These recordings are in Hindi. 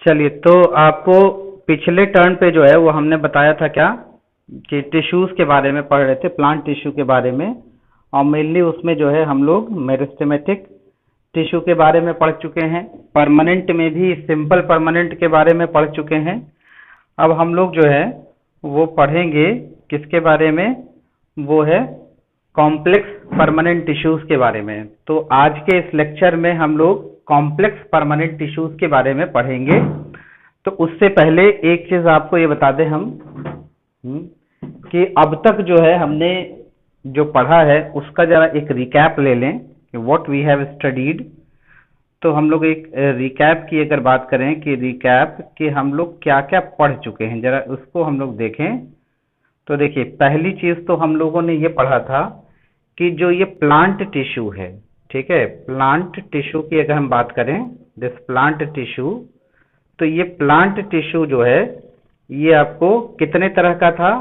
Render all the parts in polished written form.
चलिए, तो आपको पिछले टर्न पे जो है वो हमने बताया था क्या कि टिश्यूज के बारे में पढ़ रहे थे, प्लांट टिश्यू के बारे में। और मेनली उसमें जो है हम लोग मेरिस्टेमेटिक टिश्यू के बारे में पढ़ चुके हैं, परमानेंट में भी सिंपल परमानेंट के बारे में पढ़ चुके हैं। अब हम लोग जो है वो पढ़ेंगे किसके बारे में, वो है कॉम्प्लेक्स परमानेंट टिश्यूज के बारे में। तो आज के इस लेक्चर में हम लोग कॉम्प्लेक्स परमानेंट टिश्यूज के बारे में पढ़ेंगे। तो उससे पहले एक चीज आपको ये बता दें हम कि अब तक जो है हमने जो पढ़ा है उसका जरा एक रिकैप ले लें कि व्हाट वी हैव स्टडीड। तो हम लोग एक रिकैप की अगर बात करें कि रिकैप कि हम लोग क्या क्या पढ़ चुके हैं, जरा उसको हम लोग देखें। तो देखिए, पहली चीज तो हम लोगों ने ये पढ़ा था कि जो ये प्लांट टिश्यू है, ठीक है, प्लांट टिश्यू की अगर हम बात करें, दिस प्लांट टिश्यू, तो ये प्लांट टिश्यू जो है ये आपको कितने तरह का था।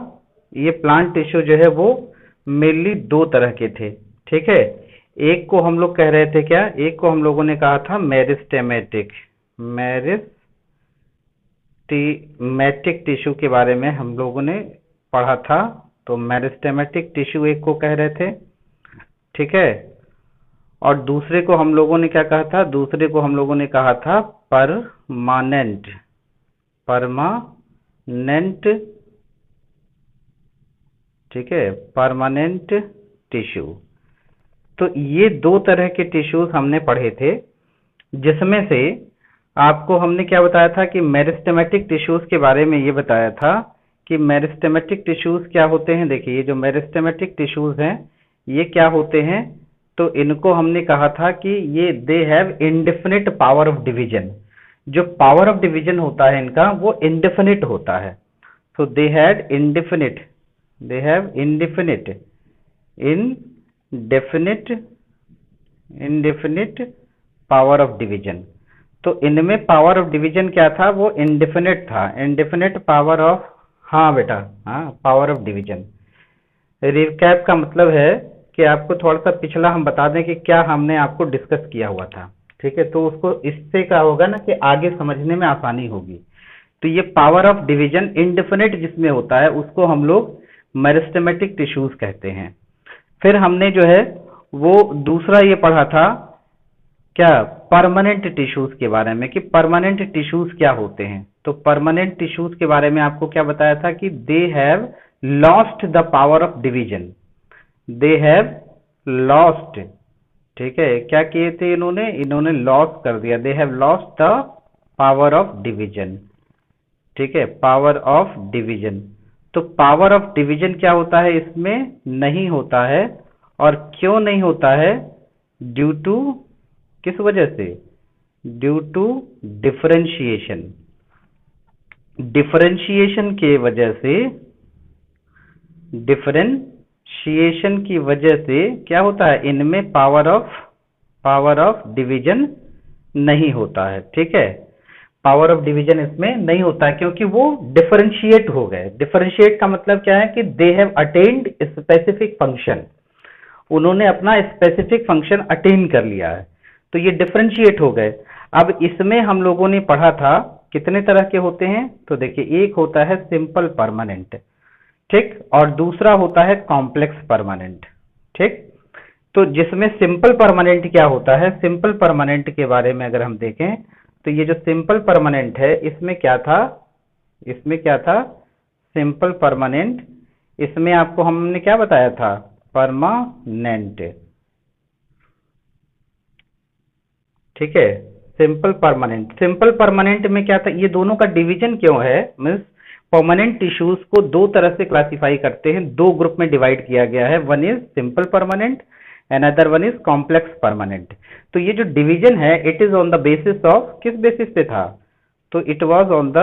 ये प्लांट टिश्यू जो है वो मेनली दो तरह के थे, ठीक है। एक को हम लोग कह रहे थे क्या, एक को हम लोगों ने कहा था मेरिस्टेमेटिक, मेरिस्टेमेटिक टिश्यू के बारे में हम लोगों ने पढ़ा था। तो मेरिस्टेमेटिक टिश्यू एक को कह रहे थे, ठीक है। और दूसरे को हम लोगों ने क्या कहा था, दूसरे को हम लोगों ने कहा था परमानेंट, परमानेंट, ठीक है, परमानेंट टिश्यू। तो ये दो तरह के टिश्यूज हमने पढ़े थे, जिसमें से आपको हमने क्या बताया था कि मेरिस्टेमेटिक टिश्यूज के बारे में ये बताया था कि मेरिस्टेमेटिक टिश्यूज क्या होते हैं। देखिए, ये जो मेरिस्टेमेटिक टिश्यूज हैं ये क्या होते हैं, तो इनको हमने कहा था कि ये they have indefinite power of division. जो पावर ऑफ डिवीजन होता है इनका वो इंडेफिनिट होता है। तो they had indefinite, they have indefinite, indefinite, indefinite power of division. तो इनमें पावर ऑफ डिवीजन क्या था, वो इंडेफिनिट था, इंडेफिनिट पावर ऑफ, हाँ बेटा, हाँ, पावर ऑफ डिवीजन। रिकैप का मतलब है कि आपको थोड़ा सा पिछला हम बता दें कि क्या हमने आपको डिस्कस किया हुआ था, ठीक है। तो उसको इससे क्या होगा ना कि आगे समझने में आसानी होगी। तो ये पावर ऑफ डिवीजन इंडेफिनिट जिसमें होता है उसको हम लोग मेरिस्टेमेटिक टिश्यूज कहते हैं। फिर हमने जो है वो दूसरा ये पढ़ा था क्या, परमानेंट टिश्यूज के बारे में, कि परमानेंट टिश्यूज क्या होते हैं। तो परमानेंट टिश्यूज के बारे में आपको क्या बताया था कि they have lost the power of division, they have lost, ठीक है, क्या किए थे इन्होंने, इन्होंने लॉस कर दिया, they have lost the power of division, ठीक है, पावर ऑफ डिवीजन। तो पावर ऑफ डिवीजन क्या होता है, इसमें नहीं होता है। और क्यों नहीं होता है, ड्यू टू, किस वजह से, ड्यू टू डिफरेंशिएशन, डिफरेंशिएशन के वजह से, डिफरेंशिएशन की वजह से क्या होता है, इनमें पावर ऑफ डिवीजन नहीं होता है, ठीक है। पावर ऑफ डिवीजन इसमें नहीं होता है क्योंकि वो डिफरेंशिएट हो गए। डिफरेंशिएट का मतलब क्या है कि they have attend specific function, उन्होंने अपना स्पेसिफिक फंक्शन अटेन कर लिया है, तो ये डिफरेंशिएट हो गए। अब इसमें हम लोगों ने पढ़ा था कितने तरह के होते हैं, तो देखिए, एक होता है सिंपल परमानेंट, ठीक, और दूसरा होता है कॉम्प्लेक्स परमानेंट, ठीक। तो जिसमें सिंपल परमानेंट क्या होता है, सिंपल परमानेंट के बारे में अगर हम देखें तो ये जो सिंपल परमानेंट है इसमें क्या था, इसमें क्या था, सिंपल परमानेंट, इसमें आपको हमने क्या बताया था, परमानेंट, ठीक है, सिंपल परमानेंट। सिंपल परमानेंट में क्या था, ये दोनों का डिवीजन क्यों है, मींस परमानेंट टिश्यूज को दो तरह से क्लासिफाई करते हैं, दो ग्रुप में डिवाइड किया गया है, one is simple permanent and other one is complex permanent. तो ये जो डिवीजन है it is on the basis of, किस बेसिस पे था, तो it was on the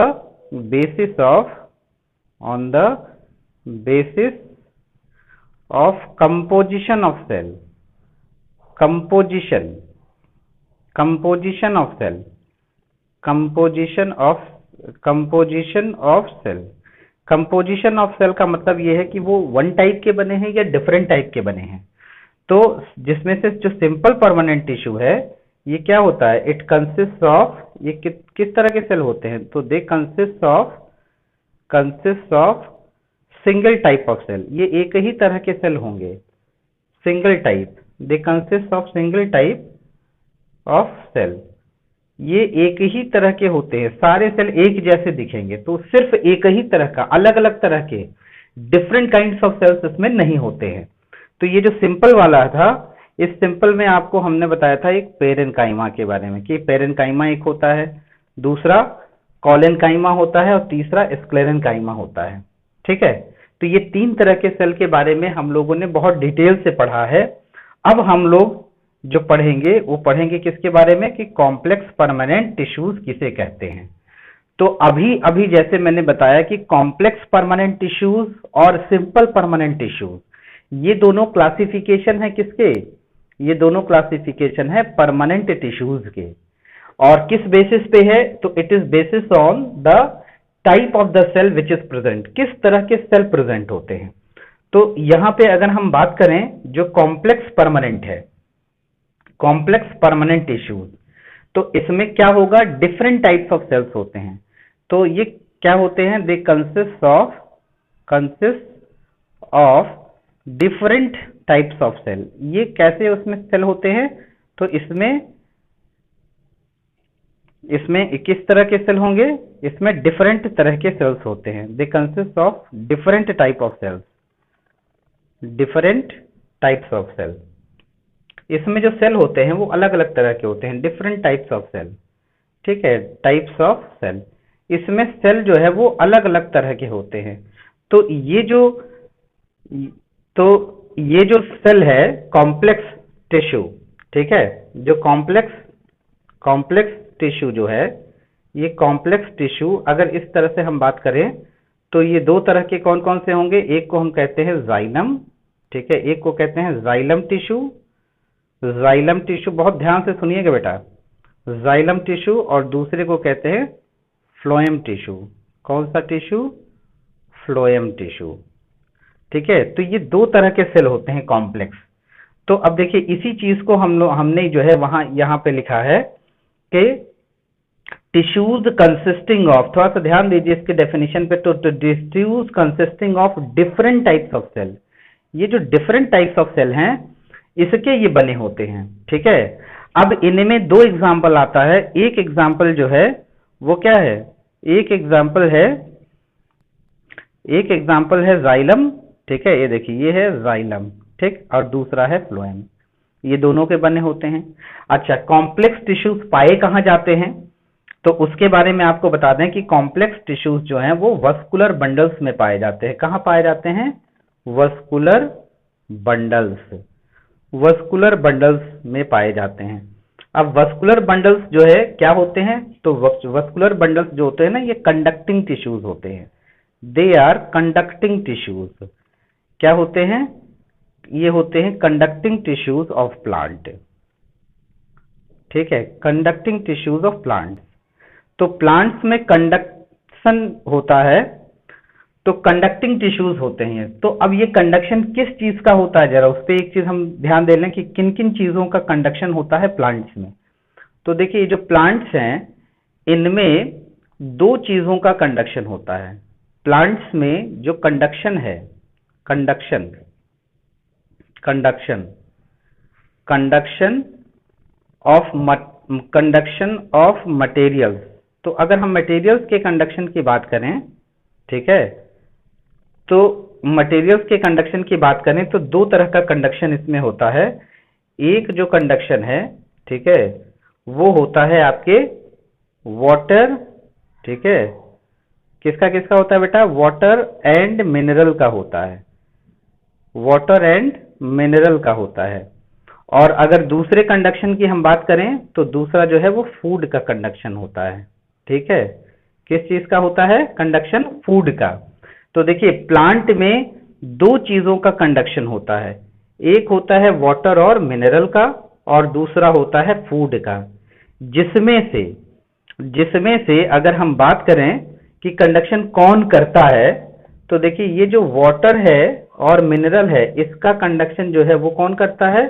basis of, on the basis of composition of cell, composition, composition of cell, composition of, composition of cell. Composition of cell का मतलब ये है कि वो वन टाइप के बने हैं या डिफरेंट टाइप के बने हैं। तो जिसमें से जो सिंपल परमानेंट टिश्यू है ये क्या होता है, इट कंसिस्ट ऑफ, ये किस तरह के सेल होते हैं, तो they consist of single type of cell, ये एक ही तरह के सेल होंगे, single type, they consist of single type of cell, ये एक ही तरह के होते हैं, सारे सेल एक जैसे दिखेंगे, तो सिर्फ एक ही तरह का, अलग अलग तरह के डिफरेंट काइंड्स ऑफ सेल्स इसमें नहीं होते हैं। तो ये जो सिंपल वाला था, इस सिंपल में आपको हमने बताया था एक पेरेन्काइमा के बारे में, कि पेरेन्काइमा एक होता है, दूसरा कॉलेनकाइमा होता है और तीसरा स्क्लेरेनकाइमा होता है। ठीक है, तो ये तीन तरह के सेल के बारे में हम लोगों ने बहुत डिटेल से पढ़ा है। अब हम लोग जो पढ़ेंगे वो पढ़ेंगे किसके बारे में, कि कॉम्प्लेक्स परमानेंट टिश्यूज किसे कहते हैं। तो अभी अभी जैसे मैंने बताया कि कॉम्प्लेक्स परमानेंट टिश्यूज और सिंपल परमानेंट टिश्यूज, ये दोनों क्लासिफिकेशन है किसके, ये दोनों क्लासिफिकेशन है परमानेंट टिश्यूज के। और किस बेसिस पे है, तो it is basis on the type of the cell which is present, किस तरह के सेल प्रेजेंट होते हैं। तो यहां पे अगर हम बात करें जो कॉम्प्लेक्स परमानेंट है, कॉम्प्लेक्स परमानेंट टिश्यूज, तो इसमें क्या होगा, डिफरेंट टाइप्स ऑफ सेल्स होते हैं। तो ये क्या होते हैं, they consist of different types of cell. ये कैसे उसमें सेल होते हैं, तो इसमें किस तरह के सेल होंगे, इसमें डिफरेंट तरह के सेल्स होते हैं, they consist of different type of cells, different types of cell. इसमें जो सेल होते हैं वो अलग अलग तरह के होते हैं, डिफरेंट टाइप्स ऑफ सेल। ठीक है, टाइप्स ऑफ सेल, इसमें सेल जो है वो अलग अलग तरह के होते हैं। तो ये जो सेल है कॉम्प्लेक्स टिश्यू, ठीक है, जो कॉम्प्लेक्स टिश्यू जो है, ये कॉम्प्लेक्स टिश्यू अगर इस तरह से हम बात करें तो ये दो तरह के कौन कौन से होंगे, एक को हम कहते हैं जाइलम, ठीक है, एक को कहते हैं जाइलम टिश्यू। जाइलम टिश्यू बहुत ध्यान से सुनिएगा बेटा, जाइलम टिश्यू, और दूसरे को कहते हैं फ्लोएम टिश्यू। कौन सा टिश्यू, फ्लोएम टिश्यू। ठीक है, तो ये दो तरह के सेल होते हैं कॉम्प्लेक्स। तो अब देखिए इसी चीज को हमने जो है वहां यहां पे लिखा है कि टिश्यूज कंसिस्टिंग ऑफ, थोड़ा सा ध्यान दीजिए इसके डेफिनेशन पे, तो tissues consisting of different types of cell, ये जो डिफरेंट टाइप्स ऑफ सेल हैं इसके ये बने होते हैं। ठीक है, अब इनमें दो एग्जाम्पल आता है, एक एग्जाम्पल जो है वो क्या है, एक एग्जाम्पल है जाइलम, ठीक है, ये देखिए ये है जाइलम, ठीक, और दूसरा है फ्लोएम, ये दोनों के बने होते हैं। अच्छा, कॉम्प्लेक्स टिश्यूज पाए कहां जाते हैं, तो उसके बारे में आपको बता दें कि कॉम्प्लेक्स टिश्यूज जो हैं वो वस्कुलर बंडल्स में पाए जाते हैं। कहां पाए जाते हैं, वस्कुलर बंडल्स में पाए जाते हैं। अब वस्कुलर बंडल्स जो है क्या होते हैं, तो वस्कुलर बंडल्स जो होते हैं ना, ये कंडक्टिंग टिश्यूज होते हैं, दे आर कंडक्टिंग टिश्यूज। क्या होते हैं, ये होते हैं कंडक्टिंग टिश्यूज ऑफ प्लांट। ठीक है, कंडक्टिंग टिश्यूज ऑफ प्लांट। तो प्लांट्स में कंडक्शन होता है, तो कंडक्टिंग टिश्यूज होते हैं। तो अब ये कंडक्शन किस चीज का होता है, जरा उस पर एक चीज हम ध्यान दे लें कि किन किन चीजों का कंडक्शन होता है प्लांट्स में। तो देखिए ये जो प्लांट्स हैं इनमें दो चीजों का कंडक्शन होता है। प्लांट्स में जो कंडक्शन है, कंडक्शन ऑफ मटेरियल्स। तो अगर हम मटेरियल्स के कंडक्शन की बात करें, ठीक है, तो मटेरियल्स के कंडक्शन की बात करें तो दो तरह का कंडक्शन इसमें होता है। एक जो कंडक्शन है, ठीक है, वो होता है आपके वाटर, ठीक है, किसका होता है बेटा, वाटर एंड मिनरल का होता है, वाटर एंड मिनरल का होता है। और अगर दूसरे कंडक्शन की हम बात करें तो दूसरा जो है वो फूड का कंडक्शन होता है। ठीक है, किस चीज का होता है कंडक्शन, फूड का। तो देखिए प्लांट में दो चीजों का कंडक्शन होता है, एक होता है वाटर और मिनरल का और दूसरा होता है फूड का। जिसमें से अगर हम बात करें कि कंडक्शन कौन करता है, तो देखिए ये जो वाटर है और मिनरल है इसका कंडक्शन जो है वो कौन करता है,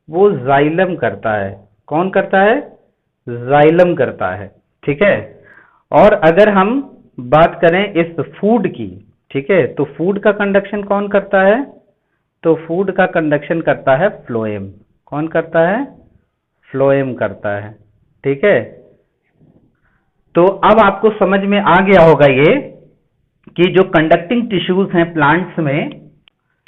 वो जाइलम करता है। कौन करता है? जाइलम करता है, ठीक है। और अगर हम बात करें इस फूड की, ठीक है, तो फूड का कंडक्शन कौन करता है? तो फूड का कंडक्शन करता है फ्लोएम। कौन करता है? फ्लोएम करता है, ठीक है। तो अब आपको समझ में आ गया होगा ये कि जो कंडक्टिंग टिश्यूज हैं प्लांट्स में,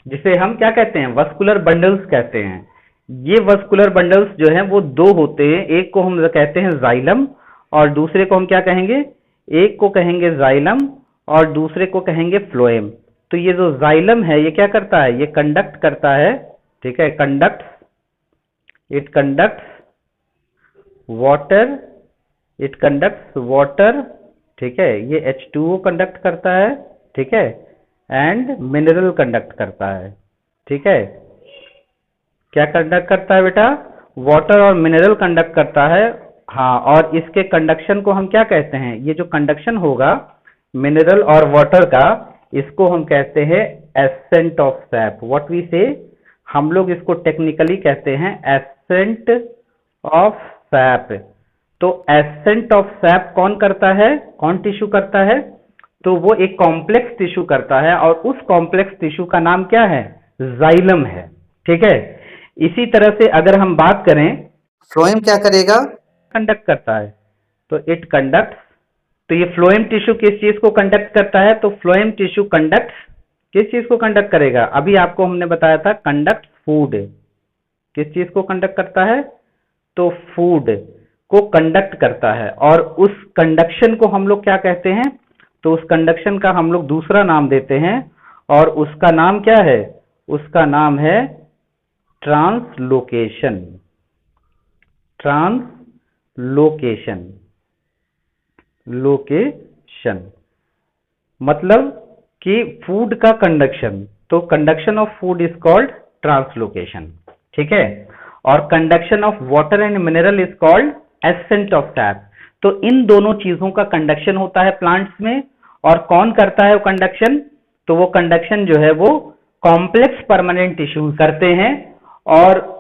जिसे हम क्या कहते हैं? वस्कुलर बंडल्स कहते हैं। ये वस्कुलर बंडल्स जो हैं वो दो होते हैं, एक को हम कहते हैं जाइलम और दूसरे को हम क्या कहेंगे? एक को कहेंगे जाइलम और दूसरे को कहेंगे फ्लोएम। तो ये जो जाइलम है ये क्या करता है? ये कंडक्ट करता है, ठीक है, it conducts water, it conducts water, ठीक है, ये H2O कंडक्ट करता है, ठीक है, एंड मिनरल कंडक्ट करता है, ठीक है। क्या कंडक्ट करता है बेटा? वाटर और मिनरल कंडक्ट करता है। हाँ, और इसके कंडक्शन को हम क्या कहते हैं? ये जो कंडक्शन होगा मिनरल और वाटर का, इसको हम कहते हैं ascent of sap. What we say, हम लोग इसको टेक्निकली कहते हैं एसेंट ऑफ सैप। तो एसेंट ऑफ सैप कौन करता है? कौन टिश्यू करता है? तो वो एक कॉम्प्लेक्स टिश्यू करता है और उस कॉम्प्लेक्स टिश्यू का नाम क्या है? जाइलम है, ठीक है। इसी तरह से अगर हम बात करें, फ्लोएम क्या करेगा? कंडक्ट करता है, तो इट कंडक्ट। तो ये फ्लोएम टिश्यू किस चीज को कंडक्ट करता है? तो फ्लोएम टिश्यू कंडक्ट किस चीज को कंडक्ट करेगा? अभी आपको हमने बताया था कंडक्ट फूड। किस चीज को कंडक्ट करता है? तो फूड को कंडक्ट करता है। और उस कंडक्शन को हम लोग क्या कहते हैं? तो उस कंडक्शन का हम लोग दूसरा नाम देते हैं और उसका नाम क्या है? उसका नाम है ट्रांसलोकेशन। ट्रांसलोकेशन, लोकेशन मतलब कि फूड का कंडक्शन। तो conduction of food is called translocation, ठीक है। और conduction of water and mineral is called accent of sap. तो इन दोनों चीजों का कंडक्शन होता है प्लांट्स में। और कौन करता है वो कंडक्शन? तो वो कंडक्शन जो है वो कॉम्प्लेक्स परमानेंट टिश्यू करते हैं और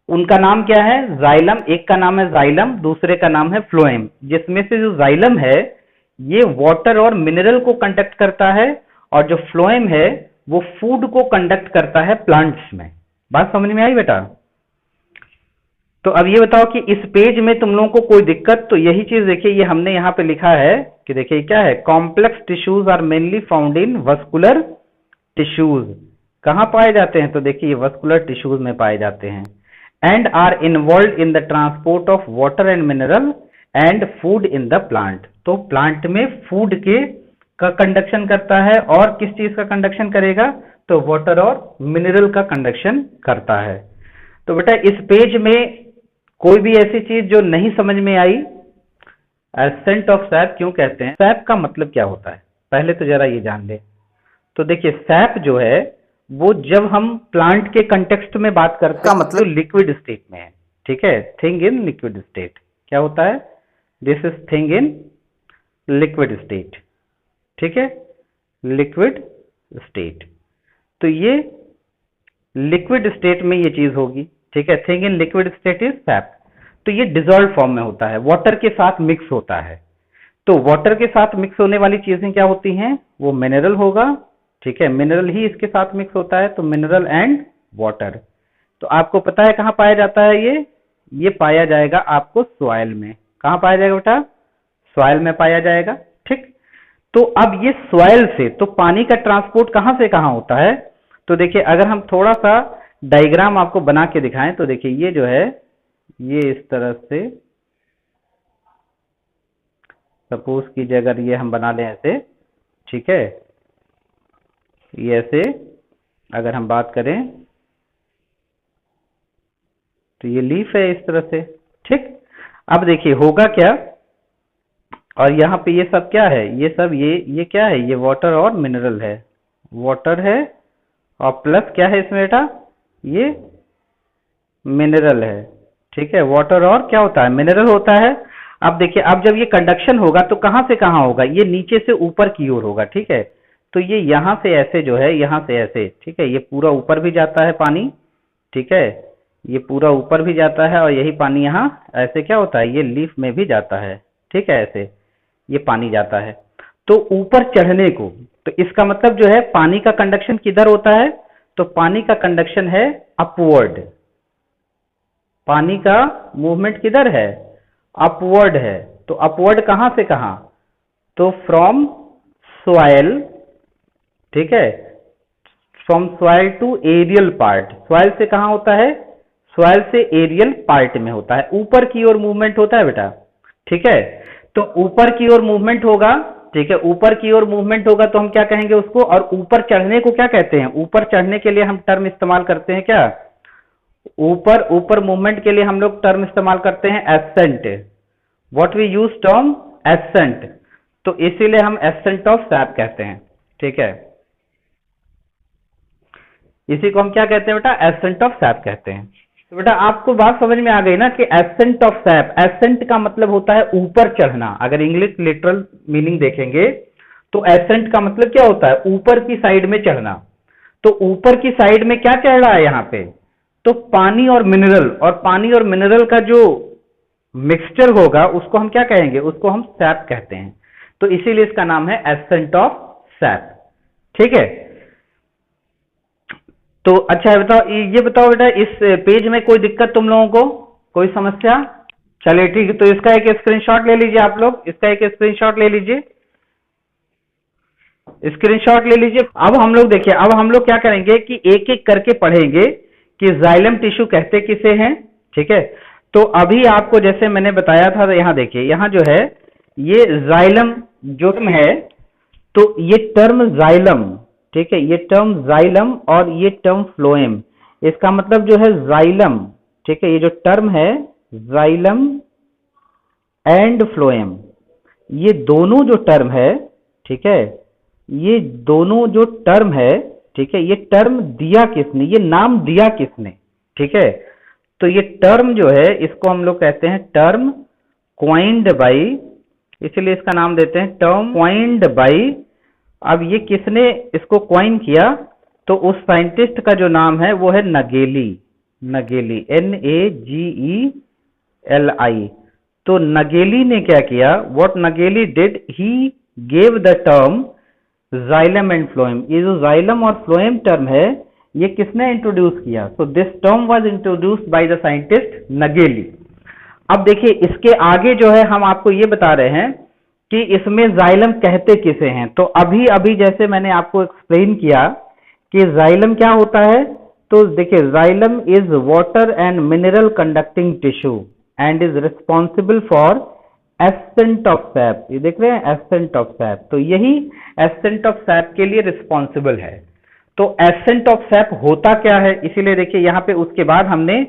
उनका नाम क्या है? जाइलम। एक का नाम है जाइलम, दूसरे का नाम है फ्लोएम। जिसमें से जो जाइलम है ये वाटर और मिनरल को कंडक्ट करता है और जो फ्लोएम है वो फूड को कंडक्ट करता है प्लांट्स में। बात समझ में आई बेटा? तो अब ये बताओ कि इस पेज में तुम लोगों को कोई दिक्कत? तो यही चीज देखिए, ये हमने यहाँ पे लिखा है कि देखिए क्या है? Complex tissues are mainly found in vascular tissues. कहाँ पाए जाते हैं? तो देखिए ये वस्कुलर टिश्यूज में पाए जाते हैं। And are involve in the transport of water and mineral and food in the plant. तो प्लांट में फूड के का कंडक्शन करता है और किस चीज का कंडक्शन करेगा? तो वाटर और मिनरल का कंडक्शन करता है। तो बेटा इस पेज में कोई भी ऐसी चीज जो नहीं समझ में आई? एसेंट ऑफ सैप क्यों कहते हैं? सैप का मतलब क्या होता है पहले तो जरा ये जान ले। तो देखिए सैप जो है वो जब हम प्लांट के कंटेक्स्ट में बात करते हैं मतलब लिक्विड स्टेट में है, ठीक है, थिंग इन लिक्विड स्टेट। क्या होता है? This is thing in liquid state, ठीक है, लिक्विड स्टेट। तो ये लिक्विड स्टेट में ये चीज होगी, ठीक है, thing in liquid state is SAP. तो ये डिसॉल्व फॉर्म में होता है, वाटर के साथ मिक्स होता है। तो वाटर के साथ मिक्स होने वाली चीजें क्या होती हैं? वो मिनरल होगा, ठीक है, मिनरल ही इसके साथ मिक्स होता है, तो मिनरल एंड वाटर। तो आपको पता है कहाँ पाया जाता है ये पाया जाएगा आपको सॉइल में। कहाँ पाया जाएगा बेटा? सॉइल में पाया जाएगा, ठीक। तो अब ये सॉइल से तो पानी का ट्रांसपोर्ट कहाँ से कहाँ होता है? तो देखिए अगर हम थोड़ा सा डायग्राम आपको बना के दिखाएं तो देखिए ये जो है ये इस तरह से, सपोज कीजिए अगर ये हम बना लें ऐसे, ठीक है, ये ऐसे अगर हम बात करें तो ये लीफ है इस तरह से, ठीक। अब देखिए होगा क्या, और यहाँ पे ये सब क्या है? ये सब ये क्या है? ये वाटर और मिनरल है, वाटर है और प्लस क्या है इसमें बेटा? ये मिनरल है, ठीक है, वाटर और क्या होता है? मिनरल होता है। अब देखिए अब जब ये कंडक्शन होगा तो कहाँ से कहाँ होगा? ये नीचे से ऊपर की ओर होगा, ठीक है। तो ये यहाँ से ऐसे जो है, यहाँ से ऐसे, ठीक है, ये पूरा ऊपर भी जाता है पानी, ठीक है, ये पूरा ऊपर भी जाता है और यही पानी यहाँ ऐसे क्या होता है, ये लीफ में भी जाता है, ठीक है, ऐसे ये पानी जाता है। तो ऊपर चढ़ने को, तो इसका मतलब जो है पानी का कंडक्शन किधर होता है, तो पानी का कंडक्शन है अपवर्ड, पानी का मूवमेंट किधर है, अपवर्ड है। तो अपवर्ड कहां से कहां, तो फ्रॉम सॉइल, ठीक है, from soil to aerial part, soil से कहां होता है, सॉइल से एरियल पार्ट में होता है, ऊपर की ओर मूवमेंट होता है बेटा, ठीक है। तो ऊपर की ओर मूवमेंट होगा, ठीक है, ऊपर की ओर मूवमेंट होगा तो हम क्या कहेंगे उसको, और ऊपर चढ़ने को क्या कहते हैं, ऊपर चढ़ने के लिए हम टर्म इस्तेमाल करते हैं क्या, ऊपर ऊपर मूवमेंट के लिए हम लोग टर्म इस्तेमाल करते हैं ascent, what we use term ascent, तो इसीलिए हम एसेंट ऑफ सैप कहते हैं, ठीक है, इसी को हम क्या कहते हैं बेटा, एसेंट ऑफ सैप कहते हैं। तो बेटा आपको बात समझ में आ गई ना कि एसेंट ऑफ सैप, एसेंट का मतलब होता है ऊपर चढ़ना, अगर इंग्लिश लिटरल मीनिंग देखेंगे तो एसेंट का मतलब क्या होता है, ऊपर की साइड में चढ़ना। तो ऊपर की साइड में क्या चढ़ रहा है यहाँ पे, तो पानी और मिनरल, और पानी और मिनरल का जो मिक्सचर होगा उसको हम क्या कहेंगे, उसको हम सैप कहते हैं, तो इसीलिए इसका नाम है एसेंट ऑफ सैप, ठीक है। तो अच्छा है, बताओ ये बताओ बेटा, इस पेज में कोई दिक्कत तुम लोगों को, कोई समस्या, चलिए ठीक है, तो इसका एक स्क्रीनशॉट ले लीजिए आप लोग, इसका एक स्क्रीनशॉट ले लीजिए, स्क्रीनशॉट ले लीजिए। अब हम लोग देखिए, अब हम लोग क्या करेंगे कि एक एक करके पढ़ेंगे कि जाइलम टिश्यू कहते किसे हैं, ठीक है। तो अभी आपको जैसे मैंने बताया था, यहाँ देखिए, यहाँ जो है ये जाइलम जो टर्म है, तो ये टर्म जाइलम, ठीक है, ये टर्म जाइलम और ये टर्म फ्लोएम, इसका मतलब जो है जाइलम, ठीक है, ये जो टर्म है जाइलम एंड फ्लोएम, ये दोनों जो टर्म है, ठीक है, ये दोनों जो टर्म है, ठीक है, ये टर्म दिया किसने, ये नाम दिया किसने, ठीक है। तो ये टर्म जो है इसको हम लोग कहते हैं टर्म क्वाइंड बाई, इसलिए इसका नाम देते हैं टर्म क्वाइंड बाई। अब ये किसने इसको क्वाइन किया, तो उस साइंटिस्ट का जो नाम है वो है नगेली, नगेली Nageli। तो नगेली ने क्या किया, what Nageli did, he gave the term xylem and phloem, ये जो जाइलम और फ्लोएम टर्म है ये किसने इंट्रोड्यूस किया, so this term was introduced by the scientist Nageli. अब देखिए इसके आगे जो है हम आपको ये बता रहे हैं कि इसमें जाइलम कहते किसे हैं। तो अभी अभी जैसे मैंने आपको एक्सप्लेन किया कि जाइलम क्या होता है, तो देखिए xylem is water and mineral conducting tissue and is responsible for accent of SAP, ये देख रहे हैं एसेंट ऑफ सैप, तो यही एसेंट ऑफ सैप के लिए रिस्पॉन्सिबल है। तो एसेंट ऑफ सैप होता क्या है, इसीलिए देखिए यहाँ पे उसके बाद हमने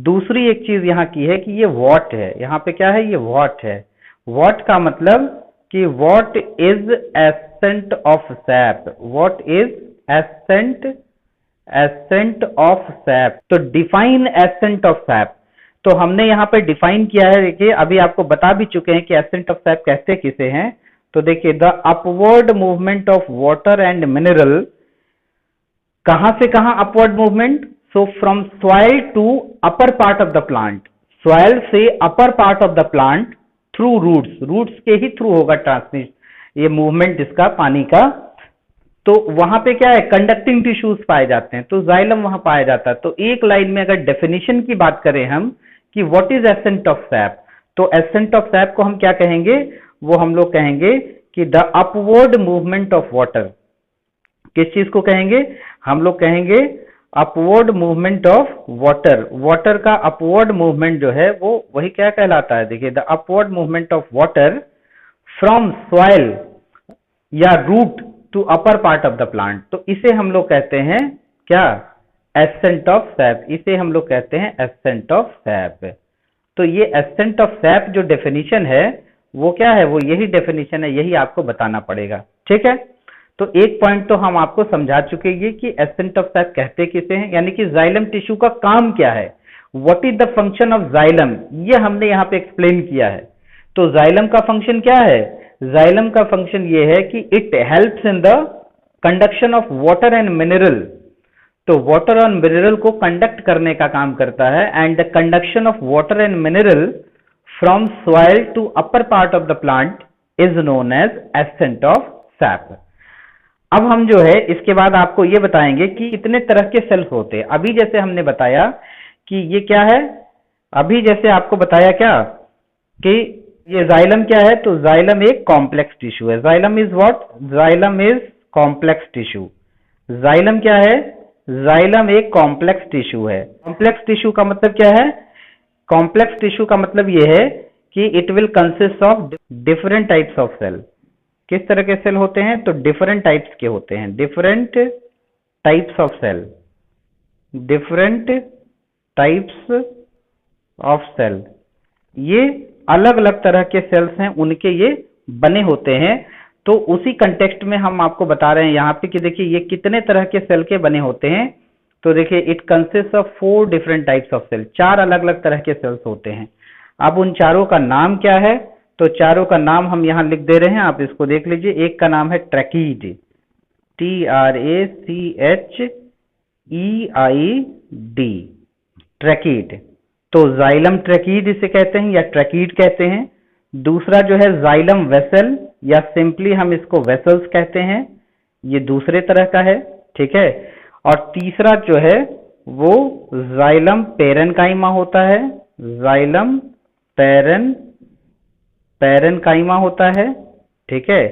दूसरी एक चीज यहाँ की है कि ये वॉट है, यहाँ पे क्या है, ये वॉट है। वॉट का मतलब कि what is ascent of sap, what is ascent, ascent of sap, तो डिफाइन एसेंट ऑफ सैप, तो हमने यहाँ पे डिफाइन किया है, देखिए अभी आपको बता भी चुके हैं कि एसेंट ऑफ सैप कहते किसे हैं। तो देखिए the upward movement of water and mineral, कहां से कहां upward movement, so from soil to upper part of the plant, soil से upper part of the plant through roots, roots के ही थ्रू होगा ट्रांसमिट ये मूवमेंट इसका पानी का। तो वहां पे क्या है, कंडक्टिंग टिश्यूज पाए जाते हैं, तो जाइलम वहां पाया जाता है। तो एक लाइन में अगर डेफिनेशन की बात करें हम कि what is ascent of sap, तो एसेंट ऑफ सैप को हम क्या कहेंगे, वो हम लोग कहेंगे कि the upward movement of water, किस चीज को कहेंगे, हम लोग कहेंगे upward movement of water, water का अपवर्ड मूवमेंट जो है वो वही क्या कहलाता है, देखिए the upward movement of water from soil या root to upper part of the plant, तो इसे हम लोग कहते हैं क्या, एसेंट ऑफ सैप, इसे हम लोग कहते हैं एसेंट ऑफ सैप। तो ये एसेंट ऑफ सैप जो डेफिनेशन है वो क्या है, वो यही डेफिनेशन है, यही आपको बताना पड़ेगा, ठीक है। तो एक पॉइंट तो हम आपको समझा चुके हैं कि एसेंट ऑफ सैप कहते किसे हैं, यानी कि जाइलम टिश्यू का काम क्या है, what is the function of xylem, ये हमने यहाँ पे एक्सप्लेन किया है। तो जाइलम का फंक्शन क्या है, जाइलम का फंक्शन ये है कि it helps in the conduction of water and mineral तो वाटर और मिनरल को कंडक्ट करने का काम करता है, and the conduction of water and mineral from soil to upper part of the plant is known as ascent of sap. अब हम जो है इसके बाद आपको ये बताएंगे कि कितने तरह के सेल्स होते हैं। अभी जैसे हमने बताया कि ये क्या है, अभी जैसे आपको बताया क्या कि ये जाइलम क्या है, तो जाइलम एक कॉम्प्लेक्स टिश्यू है। Xylem is what, xylem is complex tissue. Xylem क्या है, जाइलम एक कॉम्प्लेक्स टिश्यू है। कॉम्प्लेक्स टिश्यू का मतलब क्या है, कॉम्प्लेक्स टिश्यू का मतलब ये है कि it will consist of different types of cell. किस तरह के सेल होते हैं, तो डिफरेंट टाइप्स के होते हैं, different types of cell, different types of cell. ये अलग अलग तरह के सेल्स हैं, उनके ये बने होते हैं। तो उसी कंटेक्स्ट में हम आपको बता रहे हैं यहाँ पे कि देखिए ये कितने तरह के सेल के बने होते हैं। तो देखिए it consist of 4 different types of cell, 4 अलग अलग तरह के सेल्स होते हैं। अब उन चारों का नाम क्या है, तो चारों का नाम हम यहाँ लिख दे रहे हैं, आप इसको देख लीजिए। एक का नाम है ट्रैकीड, TRACHEID, ट्रैकीड। तो जाइलम ट्रैकीड इसे कहते हैं या ट्रैकीड कहते हैं। दूसरा जो है जाइलम वेसल, या सिंपली हम इसको वेसल्स कहते हैं, ये दूसरे तरह का है, ठीक है। और तीसरा जो है वो जाइलम पेरेनकाइमा होता है, जाइलम पेरेनकाइमा होता है, ठीक है।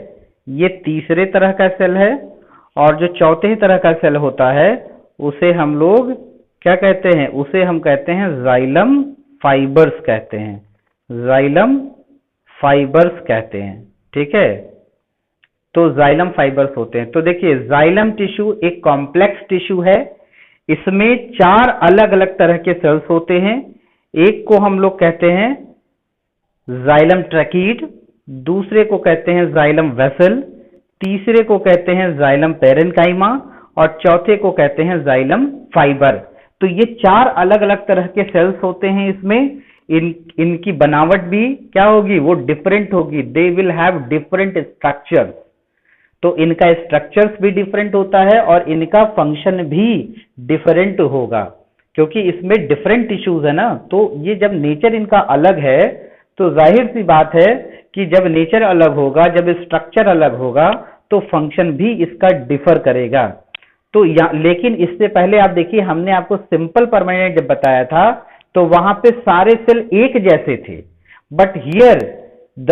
ये तीसरे तरह का सेल है। और जो चौथे तरह का सेल होता है उसे हम लोग क्या कहते हैं, उसे हम कहते हैं जाइलम फाइबर्स कहते हैं, जाइलम फाइबर्स कहते हैं, ठीक है। तो जाइलम फाइबर्स होते हैं। तो देखिए जाइलम टिश्यू एक कॉम्प्लेक्स टिश्यू है, इसमें 4 अलग अलग तरह के सेल्स होते हैं। एक को हम लोग कहते हैं जाइलम ट्रैकीड, दूसरे को कहते हैं जाइलम वेसल, तीसरे को कहते हैं जाइलम पेरेनकाइमा, और चौथे को कहते हैं जाइलम फाइबर। तो ये 4 अलग अलग तरह के सेल्स होते हैं इसमें। इनकी बनावट भी क्या होगी, वो डिफरेंट होगी, they will have different structures. तो इनका स्ट्रक्चर्स भी डिफरेंट होता है और इनका फंक्शन भी डिफरेंट होगा, क्योंकि इसमें डिफरेंट टिश्यूज है ना। तो ये जब नेचर इनका अलग है तो जाहिर सी बात है कि जब नेचर अलग होगा, जब स्ट्रक्चर अलग होगा, तो फंक्शन भी इसका डिफर करेगा। तो लेकिन इससे पहले आप देखिए हमने आपको सिंपल परमानेंट जब बताया था तो वहां पे सारे सेल एक जैसे थे, but here the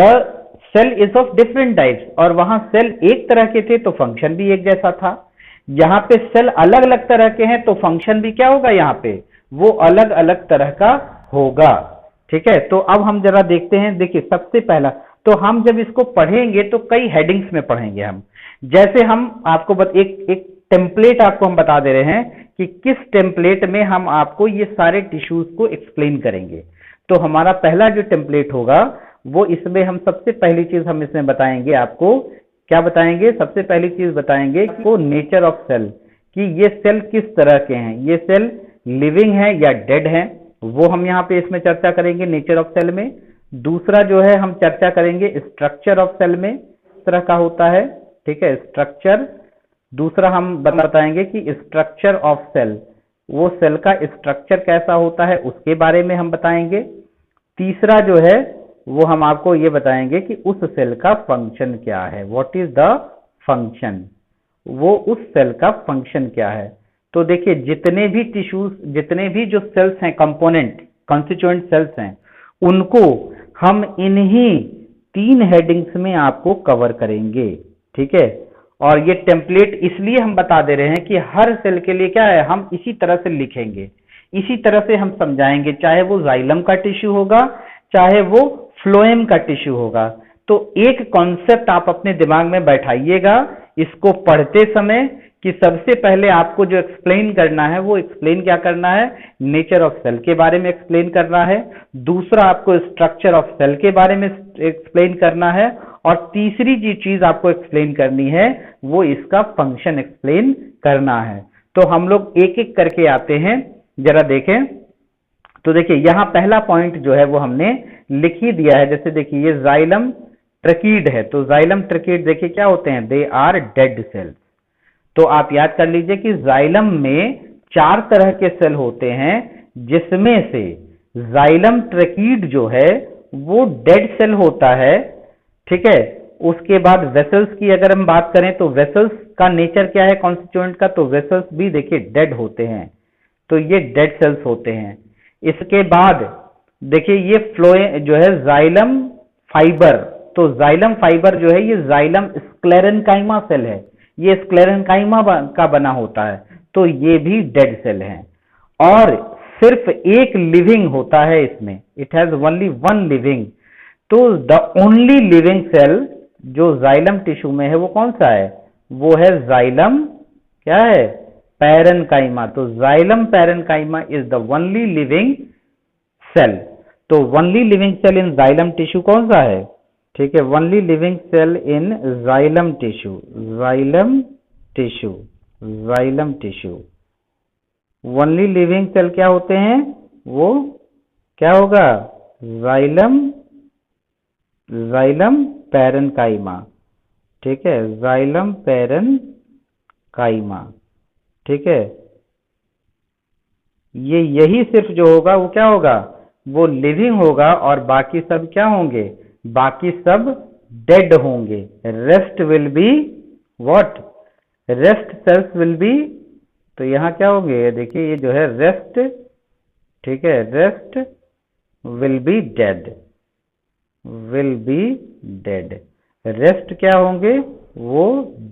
cell is of different types, और वहां सेल एक तरह के थे तो फंक्शन भी एक जैसा था। यहाँ पे सेल अलग अलग तरह के हैं तो फंक्शन भी क्या होगा, यहाँ पे वो अलग अलग तरह का होगा, ठीक है। तो अब हम जरा देखते हैं, देखिए सबसे पहला तो हम जब इसको पढ़ेंगे तो कई हेडिंग्स में पढ़ेंगे हम। जैसे हम आपको एक टेम्पलेट आपको हम बता दे रहे हैं कि किस टेम्पलेट में हम आपको ये सारे टिश्यूज को एक्सप्लेन करेंगे। तो हमारा पहला जो टेम्पलेट होगा वो इसमें हम सबसे पहली चीज हम इसमें बताएंगे आपको, क्या बताएंगे, सबसे पहली चीज बताएंगे को नेचर ऑफ सेल, कि ये सेल किस तरह के हैं, ये सेल लिविंग है या डेड है, वो हम यहाँ पे इसमें चर्चा करेंगे नेचर ऑफ सेल में। दूसरा जो है हम चर्चा करेंगे स्ट्रक्चर ऑफ सेल में, इस तरह का होता है, ठीक है, स्ट्रक्चर। दूसरा हम बताएंगे कि स्ट्रक्चर ऑफ सेल, वो सेल का स्ट्रक्चर कैसा होता है उसके बारे में हम बताएंगे। तीसरा जो है वो हम आपको ये बताएंगे कि उस सेल का फंक्शन क्या है, व्हाट इज द फंक्शन, वो उस सेल का फंक्शन क्या है। तो देखिए जितने भी टिश्यूज, जितने भी जो सेल्स हैं, कंपोनेंट कॉन्स्टिट्यूएंट सेल्स हैं, उनको हम इन्हीं 3 हेडिंग्स में आपको कवर करेंगे, ठीक है। और ये टेम्पलेट इसलिए हम बता दे रहे हैं कि हर सेल के लिए क्या है, हम इसी तरह से लिखेंगे, इसी तरह से हम समझाएंगे, चाहे वो जाइलम का टिश्यू होगा, चाहे वो फ्लोएम का टिश्यू होगा। तो एक कॉन्सेप्ट आप अपने दिमाग में बैठाइएगा इसको पढ़ते समय, कि सबसे पहले आपको जो एक्सप्लेन करना है वो एक्सप्लेन क्या करना है, नेचर ऑफ सेल के बारे में एक्सप्लेन करना है। दूसरा आपको स्ट्रक्चर ऑफ सेल के बारे में एक्सप्लेन करना है, और तीसरी जो चीज आपको एक्सप्लेन करनी है वो इसका फंक्शन एक्सप्लेन करना है। तो हम लोग एक एक करके आते हैं, जरा देखें। तो देखिए यहाँ पहला पॉइंट जो है वो हमने लिख ही दिया है। जैसे देखिए ये जाइलम ट्रैकीड है, तो जाइलम ट्रैकीड देखिए क्या होते हैं, दे आर डेड सेल्स। तो आप याद कर लीजिए कि जाइलम में 4 तरह के सेल होते हैं, जिसमें से जाइलम ट्रैकीड जो है वो डेड सेल होता है, ठीक है। उसके बाद वेसल्स की अगर हम बात करें तो वेसल्स का नेचर क्या है कॉन्स्टिट्यूएंट का, तो वेसल्स भी देखिए डेड होते हैं, तो ये डेड सेल्स होते हैं। इसके बाद देखिए ये फ्लोए जो है जाइलम फाइबर, तो जाइलम फाइबर जो है ये जाइलम स्क्लेरेनकाइमा सेल है, ये स्क्लेरेनकाइमा का बना होता है, तो ये भी डेड सेल है। और सिर्फ एक लिविंग होता है इसमें, it has only one living, तो द ओनली लिविंग सेल जो जाइलम टिश्यू में है वो कौन सा है, वो है जाइलम क्या है, पैरेनकाइमा। तो xylem parenchyma is the only living cell. तो only living cell in xylem tissue कौन सा है, ठीक है, only living cell in xylem tissue, xylem tissue, xylem tissue. Only living cell क्या होते हैं, वो क्या होगा, जाइलम, जाइलम पैरेनकाइमा, ठीक है, जाइलम पैरेनकाइमा, ठीक है। ये यही सिर्फ जो होगा वो क्या होगा, वो लिविंग होगा, और बाकी सब क्या होंगे, बाकी सब डेड होंगे। Rest will be what, rest cells will be, तो यहां क्या होंगे, देखिए ये जो है रेस्ट, ठीक है, rest will B dead, will be dead, rest क्या होंगे, वो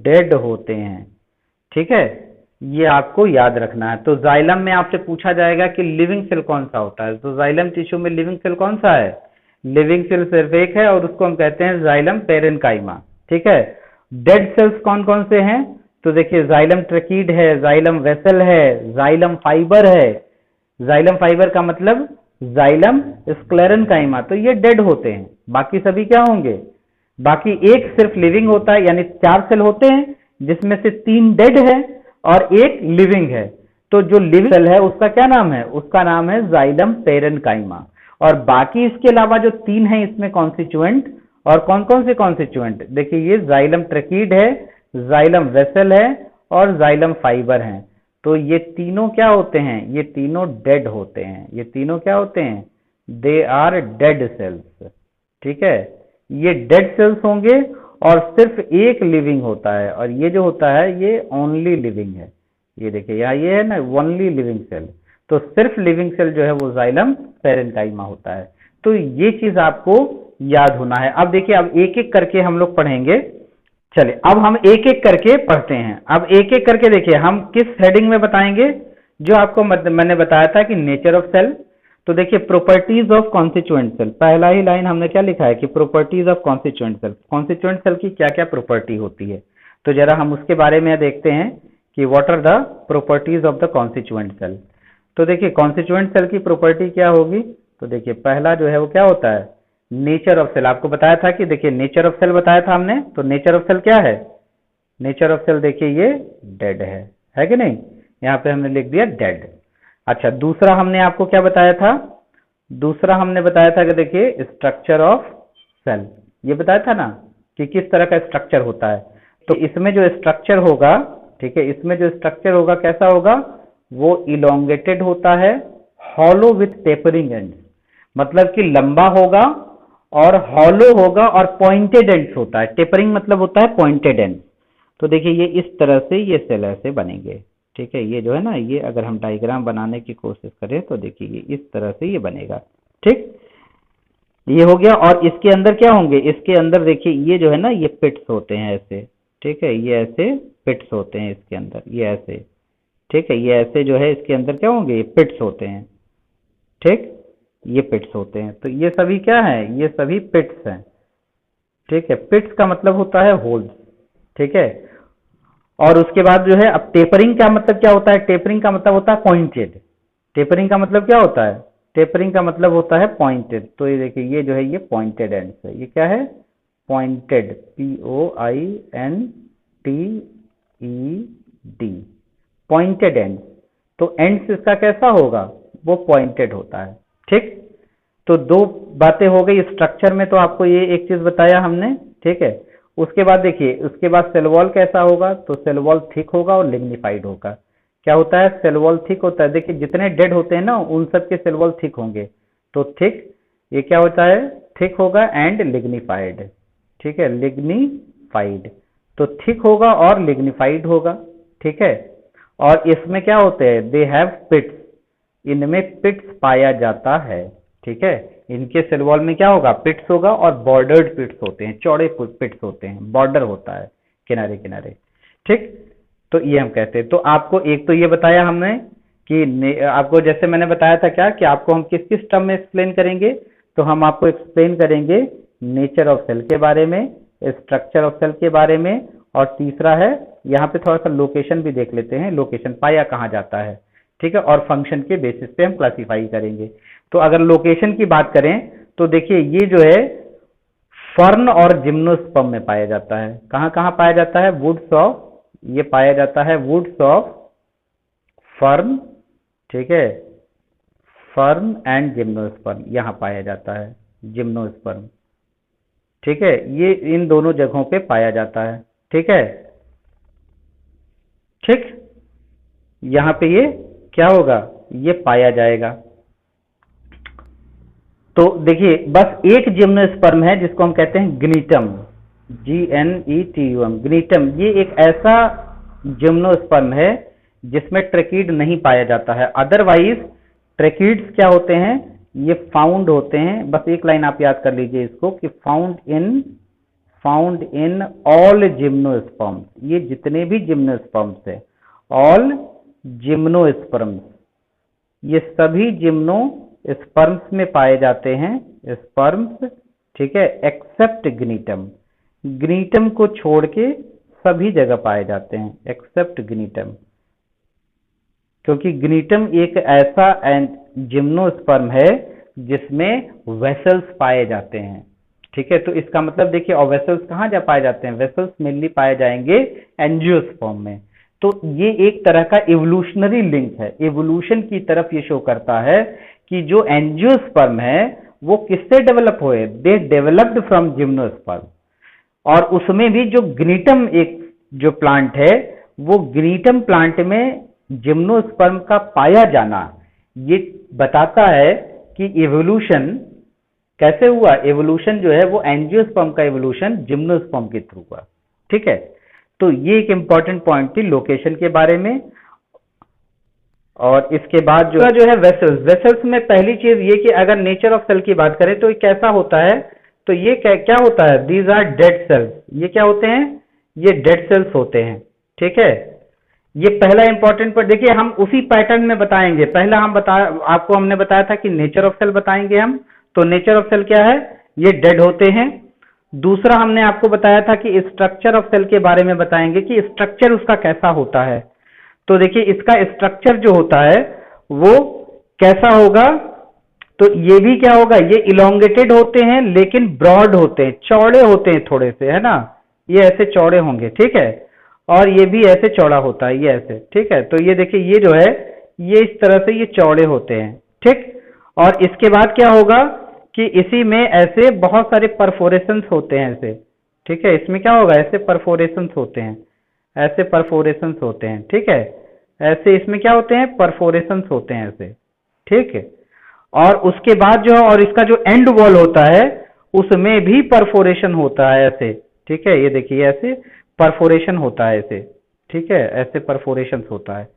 डेड होते हैं, ठीक है। ये आपको याद रखना है। तो जाइलम में आपसे पूछा जाएगा कि लिविंग सेल कौन सा होता है, तो जाइलम टिश्यू में लिविंग सेल कौन सा है, लिविंग सेल सिर्फ एक है और उसको हम कहते हैं जाइलम पैरेनकाइमा, ठीक है। डेड सेल्स कौन कौन से हैं, तो देखिए जाइलम ट्रैकीड है, जाइलम वेसल है, जाइलम फाइबर है। जाइलम फाइबर का मतलब जाइलम स्क्लेरेनकाइमा, तो ये डेड होते हैं, बाकी सभी क्या होंगे, बाकी एक सिर्फ लिविंग होता है, यानी 4 सेल होते हैं जिसमें से 3 डेड है और एक लिविंग है। तो जो लिविंग सेल है उसका क्या नाम है, उसका नाम है जाइलम पैरेनकाइमा। और बाकी इसके अलावा जो 3 है इसमें कॉन्स्टिट्यूएंट, और कौन कौन से कॉन्स्टिट्यूएंट, देखिए ये जाइलम ट्रैकीड है, जाइलम वेसल है और जाइलम फाइबर है। तो ये तीनों क्या होते हैं, ये तीनों डेड होते हैं, ये तीनों क्या होते हैं, दे आर डेड सेल्स, ठीक है। ये डेड सेल्स होंगे और सिर्फ एक लिविंग होता है, और ये जो होता है ये ओनली लिविंग है। ये देखिए यहाँ ये है ना ओनली लिविंग सेल, तो सिर्फ लिविंग सेल जो है वो जाइलम पैरेनकाइमा होता है। तो ये चीज आपको याद होना है। अब देखिए अब एक एक करके हम लोग पढ़ेंगे। चलिए अब हम एक एक करके पढ़ते हैं। अब एक एक करके देखिए हम किस हेडिंग में बताएंगे, जो आपको मैंने बताया था कि नेचर ऑफ सेल। तो देखिए प्रॉपर्टीज ऑफ कॉन्स्टिट्यूएंट सेल, पहला ही लाइन हमने क्या लिखा है कि properties of constituent cell, constituent cell की क्या क्या प्रॉपर्टी होती है। तो जरा हम उसके बारे में देखते हैं कि what are the properties of the constituent cell. तो देखिए कॉन्स्टिट्यूएंट सेल की प्रॉपर्टी क्या होगी, तो देखिए पहला जो है वो क्या होता है, नेचर ऑफ सेल। आपको बताया था कि देखिए नेचर ऑफ सेल बताया था हमने, तो नेचर ऑफ सेल क्या है, नेचर ऑफ सेल देखिए ये डेड है कि नहीं, यहाँ पे हमने लिख दिया डेड। अच्छा दूसरा हमने आपको क्या बताया था, दूसरा हमने बताया था कि देखिए स्ट्रक्चर ऑफ सेल, ये बताया था ना कि किस तरह का स्ट्रक्चर होता है। तो इसमें जो स्ट्रक्चर होगा, ठीक है, इसमें जो स्ट्रक्चर होगा कैसा होगा, वो इलोंगेटेड होता है, हॉलो विथ टेपरिंग एंड, मतलब कि लंबा होगा और हॉलो होगा और पॉइंटेड एंड्स होता है। टेपरिंग मतलब होता है पॉइंटेड एंड। तो देखिए ये इस तरह से ये सेल ऐसे बनेंगे, ठीक है। ये जो है ना, ये अगर हम डायग्राम बनाने की कोशिश करें तो देखिए ये इस तरह से ये बनेगा, ठीक, ये हो गया। और इसके अंदर क्या होंगे, इसके अंदर देखिए ये जो है ना ये पिट्स होते हैं ऐसे, ठीक है, ये ऐसे पिट्स होते हैं इसके अंदर, ये ऐसे, ठीक है, ये ऐसे जो है इसके अंदर क्या होंगे, ये पिट्स होते हैं, ठीक, ये पिट्स होते हैं। तो ये सभी क्या है, ये सभी पिट्स हैं, ठीक है। पिट्स का मतलब होता है होल्स, ठीक है। और उसके बाद जो है अब टेपरिंग का मतलब क्या होता है, टेपरिंग का मतलब होता है पॉइंटेड। टेपरिंग का मतलब क्या होता है, टेपरिंग का मतलब होता है पॉइंटेड। तो ये देखिए ये जो है ये पॉइंटेड एंड है, ये क्या है, पॉइंटेड, POINTED, पॉइंटेड एंड। तो एंड्स इसका कैसा होगा, वो पॉइंटेड होता है, ठीक। तो दो बातें हो गई स्ट्रक्चर में, तो आपको ये एक चीज बताया हमने, ठीक है। उसके बाद देखिए उसके बाद सेल वॉल कैसा होगा, तो सेल वॉल थिक होगा और लिग्निफाइड होगा। क्या होता है, सेल वॉल थिक होता है। देखिए जितने डेड होते हैं ना उन सब के सेल वॉल थिक होंगे, तो थिक ये क्या होता है, थिक होगा एंड लिग्निफाइड, ठीक है, लिग्निफाइड, तो थिक होगा और लिग्निफाइड होगा, ठीक है। और इसमें क्या होते हैं, दे हैव पिट्स, इनमें पिट्स पाया जाता है, ठीक है। इनके सेल वॉल में क्या होगा, पिट्स होगा और बॉर्डर्ड पिट्स होते हैं, चौड़े पिट्स होते हैं, बॉर्डर होता है किनारे किनारे, ठीक। तो ये हम कहते हैं। तो आपको एक तो ये बताया हमने कि आपको जैसे मैंने बताया था क्या कि आपको हम किस किस टर्म में एक्सप्लेन करेंगे, तो हम आपको एक्सप्लेन करेंगे नेचर ऑफ सेल के बारे में, स्ट्रक्चर ऑफ सेल के बारे में, और तीसरा है यहाँ पे थोड़ा सा लोकेशन भी देख लेते हैं, लोकेशन पाया कहाँ जाता है, ठीक है, और फंक्शन के बेसिस पे हम क्लासिफाई करेंगे। तो अगर लोकेशन की बात करें तो देखिए ये जो है फर्न और जिम्नोस्पर्म में पाया जाता है। कहाँ कहाँ पाया जाता है, वुड्स ऑफ, ये पाया जाता है वुड्स ऑफ फर्न, ठीक है, फर्न एंड जिम्नोस्पर्म यहाँ पाया जाता है, जिम्नोस्पर्म, ठीक है, ये इन दोनों जगहों पे पाया जाता है, ठीक है, ठीक। यहाँ पे ये क्या होगा, ये पाया जाएगा। तो देखिए बस एक जिम्नोस्पर्म है जिसको हम कहते हैं ग्नीटम, GNETUM, ग्नीटम। ये एक ऐसा जिम्नोस्पर्म है जिसमें ट्रेकीड नहीं पाया जाता है। अदरवाइज ट्रेकीड्स क्या होते हैं, ये फाउंड होते हैं। बस एक लाइन आप याद कर लीजिए इसको कि फाउंड इन ऑल जिम्नोस्पर्म्स, ये जितने भी जिम्नोस्पर्म्स है, ऑल जिम्नोस्पर्म्स, ये सभी जिम्नोस्पर्म्स में पाए जाते हैं, स्पर्म्स, ठीक है, एक्सेप्ट ग्नीटम, ग्नीटम को छोड़ के सभी जगह पाए जाते हैं एक्सेप्ट ग्नीटम, क्योंकि ग्नीटम एक ऐसा जिम्नोस्पर्म है जिसमें वेसल्स पाए जाते हैं, ठीक है। तो इसका मतलब देखिए, और वेसल्स कहाँ जा पाए जाते हैं, वेसल्स मेनली पाए जाएंगे एंजियोस्पर्म में। तो ये एक तरह का इवोल्यूशनरी लिंक है, इवोल्यूशन की तरफ ये शो करता है कि जो एंजियोस्पर्म है वो किससे डेवलप हुए, दे डेवलप्ड फ्रॉम जिम्नोस्पर्म। और उसमें भी जो ग्नीटम एक जो प्लांट है, वो ग्नीटम प्लांट में जिम्नोस्पर्म का पाया जाना ये बताता है कि इवोल्यूशन कैसे हुआ। इवोल्यूशन जो है वो एंजियोस्पर्म का इवोल्यूशन जिम्नोस्पर्म के थ्रू हुआ, ठीक है। तो ये एक इंपॉर्टेंट पॉइंट थी लोकेशन के बारे में। और इसके बाद जो है वेसल्स, वेसल्स में पहली चीज ये कि अगर नेचर ऑफ सेल की बात करें तो ये कैसा होता है, तो ये क्या होता है, दीज आर डेड सेल्स, ये क्या होते हैं, ये डेड सेल्स होते हैं, ठीक है। ये पहला इंपॉर्टेंट पर देखिए, हम उसी पैटर्न में बताएंगे। पहला आपको हमने बताया था कि नेचर ऑफ सेल बताएंगे हम, तो नेचर ऑफ सेल क्या है, ये डेड होते हैं। दूसरा हमने आपको बताया था कि स्ट्रक्चर ऑफ सेल के बारे में बताएंगे कि स्ट्रक्चर उसका कैसा होता है। तो देखिए इसका स्ट्रक्चर जो होता है वो कैसा होगा, तो ये भी क्या होगा, ये इलोंगेटेड होते हैं लेकिन ब्रॉड होते हैं, चौड़े होते हैं थोड़े से, है ना, ये ऐसे चौड़े होंगे, ठीक है। और ये भी ऐसे चौड़ा होता है, ये ऐसे, ठीक है। तो ये देखिए ये जो है ये इस तरह से ये चौड़े होते हैं, ठीक। और इसके बाद क्या होगा कि इसी में ऐसे बहुत सारे परफोरेशंस होते हैं ऐसे, ठीक है। इसमें क्या होगा, ऐसे परफोरेशंस होते हैं, ऐसे परफोरेशंस होते हैं, ठीक है। ऐसे इसमें क्या होते हैं, परफोरेशंस होते हैं ऐसे, ठीक है। और उसके बाद जो, और इसका जो एंड वॉल होता है उसमें भी परफोरेशन होता है ऐसे, ठीक है। ये देखिए ऐसे परफोरेशन होता है ऐसे, ठीक है, ऐसे परफोरेशन होता है,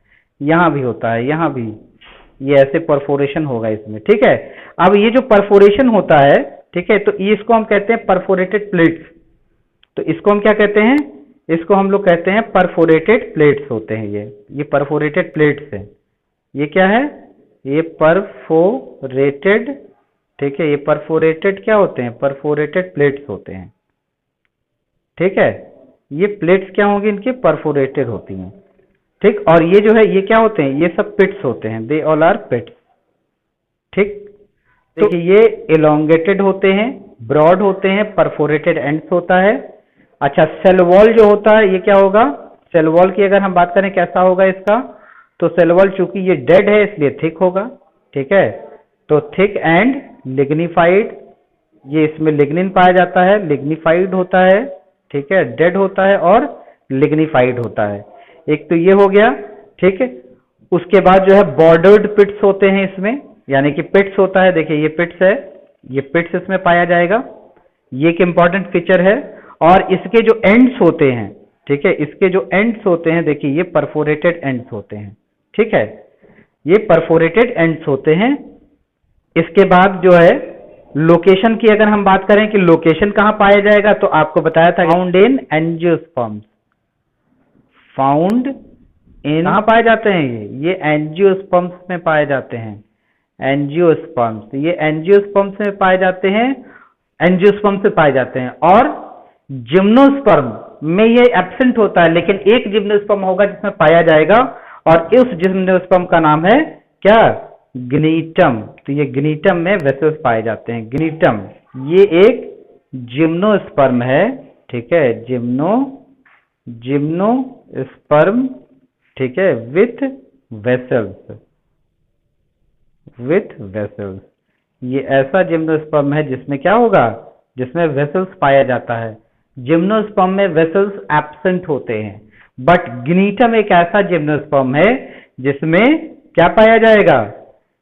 यहाँ भी होता है, यहाँ भी ये ऐसे परफोरेशन होगा इसमें, ठीक है। अब ये जो परफोरेशन होता है, ठीक है, तो इसको हम कहते हैं परफोरेटेड प्लेट्स। तो इसको हम क्या कहते हैं, इसको हम लोग कहते हैं परफोरेटेड प्लेट्स होते हैं ये परफोरेटेड प्लेट्स हैं। ये क्या है, ये परफोरेटेड, ठीक है, ये परफोरेटेड क्या होते हैं, परफोरेटेड प्लेट्स होते हैं, ठीक है। ये प्लेट्स क्या होंगी, इनकी परफोरेटेड होती हैं, ठीक। और ये जो है ये क्या होते हैं, ये सब पिट्स होते हैं, दे ऑल आर पिट्स, ठीक। तो ये इलोंगेटेड होते हैं, ब्रॉड होते हैं, परफोरेटेड एंड्स होता है। अच्छा, सेल वॉल जो होता है ये क्या होगा, सेल वॉल की अगर हम बात करें कैसा होगा इसका, तो सेल वॉल चूंकि ये डेड है इसलिए थिक होगा, ठीक है। तो थिक एंड लिग्निफाइड, ये इसमें लिग्निन पाया जाता है, लिग्निफाइड होता है, ठीक है, डेड होता है और लिग्निफाइड होता है। एक तो ये हो गया, ठीक है। उसके बाद जो है बॉर्डर्ड पिट्स होते हैं इसमें, यानी कि पिट्स होता है, देखिए ये पिट्स है, ये पिट्स इसमें पाया जाएगा, ये एक इंपॉर्टेंट फीचर है। और इसके जो एंड्स होते हैं, ठीक है, इसके जो एंड्स होते हैं, देखिए ये परफोरेटेड एंड्स होते हैं, ठीक है, ये परफोरेटेड एंड्स होते हैं। इसके बाद जो है लोकेशन की अगर हम बात करें कि लोकेशन कहां पाया जाएगा, तो आपको बताया था found in angiosperms, found in कहां पाए जाते हैं, ये एंजियोस्पर्म्स में पाए जाते हैं, एंजियोस्पर्म्स, ये एंजियोस्पर्म्स में पाए जाते हैं, एंजियोस्पर्म से पाए जाते हैं। और जिम्नोस्पर्म में ये एब्सेंट होता है, लेकिन एक जिम्नोस्पर्म होगा जिसमें पाया जाएगा, और इस जिम्नोस्पर्म का नाम है क्या, ग्नीटम। तो ये ग्नीटम में वेसल्स पाए जाते हैं, ग्नीटम ये एक जिम्नोस्पर्म है, ठीक है, जिम्नोस्पर्म, ठीक है, विथ वेसल्स, विथ वेसल्स। ये ऐसा जिम्नोस्पर्म है जिसमें क्या होगा, जिसमें वेसल्स पाया जाता है। जिम्नोस्पर्म में वेसल्स एब्सेंट होते हैं, बट ग्नीटम एक ऐसा जिम्नोस्पर्म है जिसमें क्या पाया जाएगा,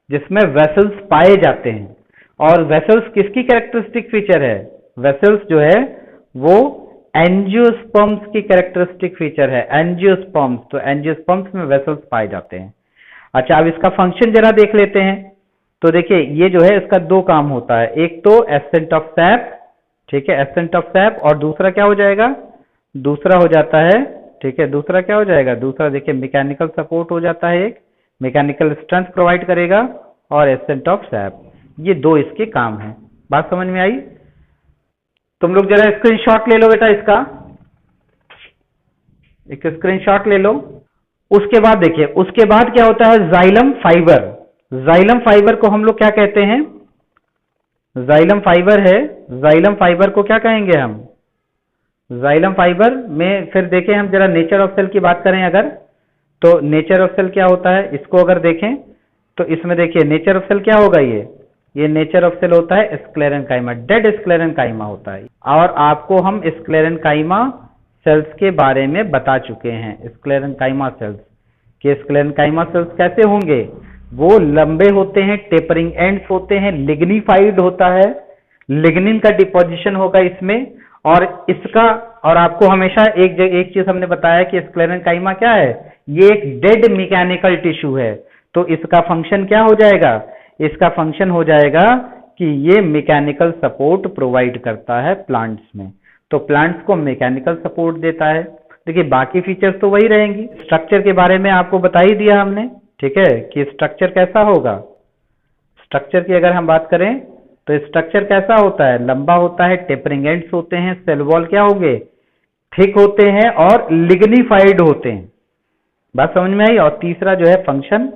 जिसमें वेसल्स पाए जाते हैं। और वेसल्स किसकी कैरेक्टरिस्टिक फीचर है, वेसल्स जो है वो एंजियोस्पर्म्स की कैरेक्टरिस्टिक फीचर है, एंजियोस्पर्म्स, तो एंजियोस्पर्म्स में वेसल्स पाए जाते हैं। अच्छा, अब इसका फंक्शन जरा देख लेते हैं। तो देखिए ये जो है इसका दो काम होता है, एक तो एसेंट ऑफ सैप, ठीक है, एसेंट ऑफ सैप, और दूसरा क्या हो जाएगा, दूसरा हो जाता है, ठीक है, दूसरा क्या हो जाएगा, दूसरा देखिए मैकेनिकल सपोर्ट हो जाता है, एक मैकेनिकल स्ट्रेंथ प्रोवाइड करेगा, और एसेंट ऑफ सैप, ये दो इसके काम हैं। बात समझ में आई? तुम लोग जरा स्क्रीनशॉट ले लो बेटा, इसका एक स्क्रीनशॉट ले लो। उसके बाद देखिए, उसके बाद क्या होता है, जाइलम फाइबर। जाइलम फाइबर को हम लोग क्या कहते हैं, जाइलम फाइबर है, जाइलम फाइबर को क्या कहेंगे हम, जाइलम फाइबर में फिर देखें हम जरा नेचर ऑफ सेल की बात करें अगर, तो नेचर ऑफ सेल क्या होता है, इसको अगर देखें तो इसमें देखिए नेचर ऑफ सेल क्या होगा, ये नेचर ऑफ सेल होता है स्क्लेरेनकाइमा, डेड स्क्लेरेनकाइमा होता है। और आपको हम स्क्लेरेनकाइमा सेल्स के बारे में बता चुके हैं, स्क्लेरेनकाइमा सेल्स के स्क्लेरेनकाइमा सेल्स कैसे होंगे, वो लंबे होते हैं, टेपरिंग एंड्स होते हैं, लिग्निफाइड होता है, लिग्निन का डिपोजिशन होगा इसमें। और इसका, और आपको हमेशा एक चीज हमने बताया कि स्क्लेरेनकाइमा क्या है, ये एक डेड मैकेनिकल टिश्यू है। तो इसका फंक्शन क्या हो जाएगा, इसका फंक्शन हो जाएगा कि ये मैकेनिकल सपोर्ट प्रोवाइड करता है प्लांट्स में, तो प्लांट्स को मैकेनिकल सपोर्ट देता है। देखिए बाकी फीचर्स तो वही रहेंगी, स्ट्रक्चर के बारे में आपको बता ही दिया हमने, ठीक है, कि स्ट्रक्चर कैसा होगा। स्ट्रक्चर की अगर हम बात करें तो स्ट्रक्चर कैसा होता है, लंबा होता है, टेपरिंग एंड्स होते हैं, सेल वॉल क्या होंगे, थिक होते हैं और लिग्निफाइड होते हैं। बात समझ में आई? और तीसरा जो है फंक्शन,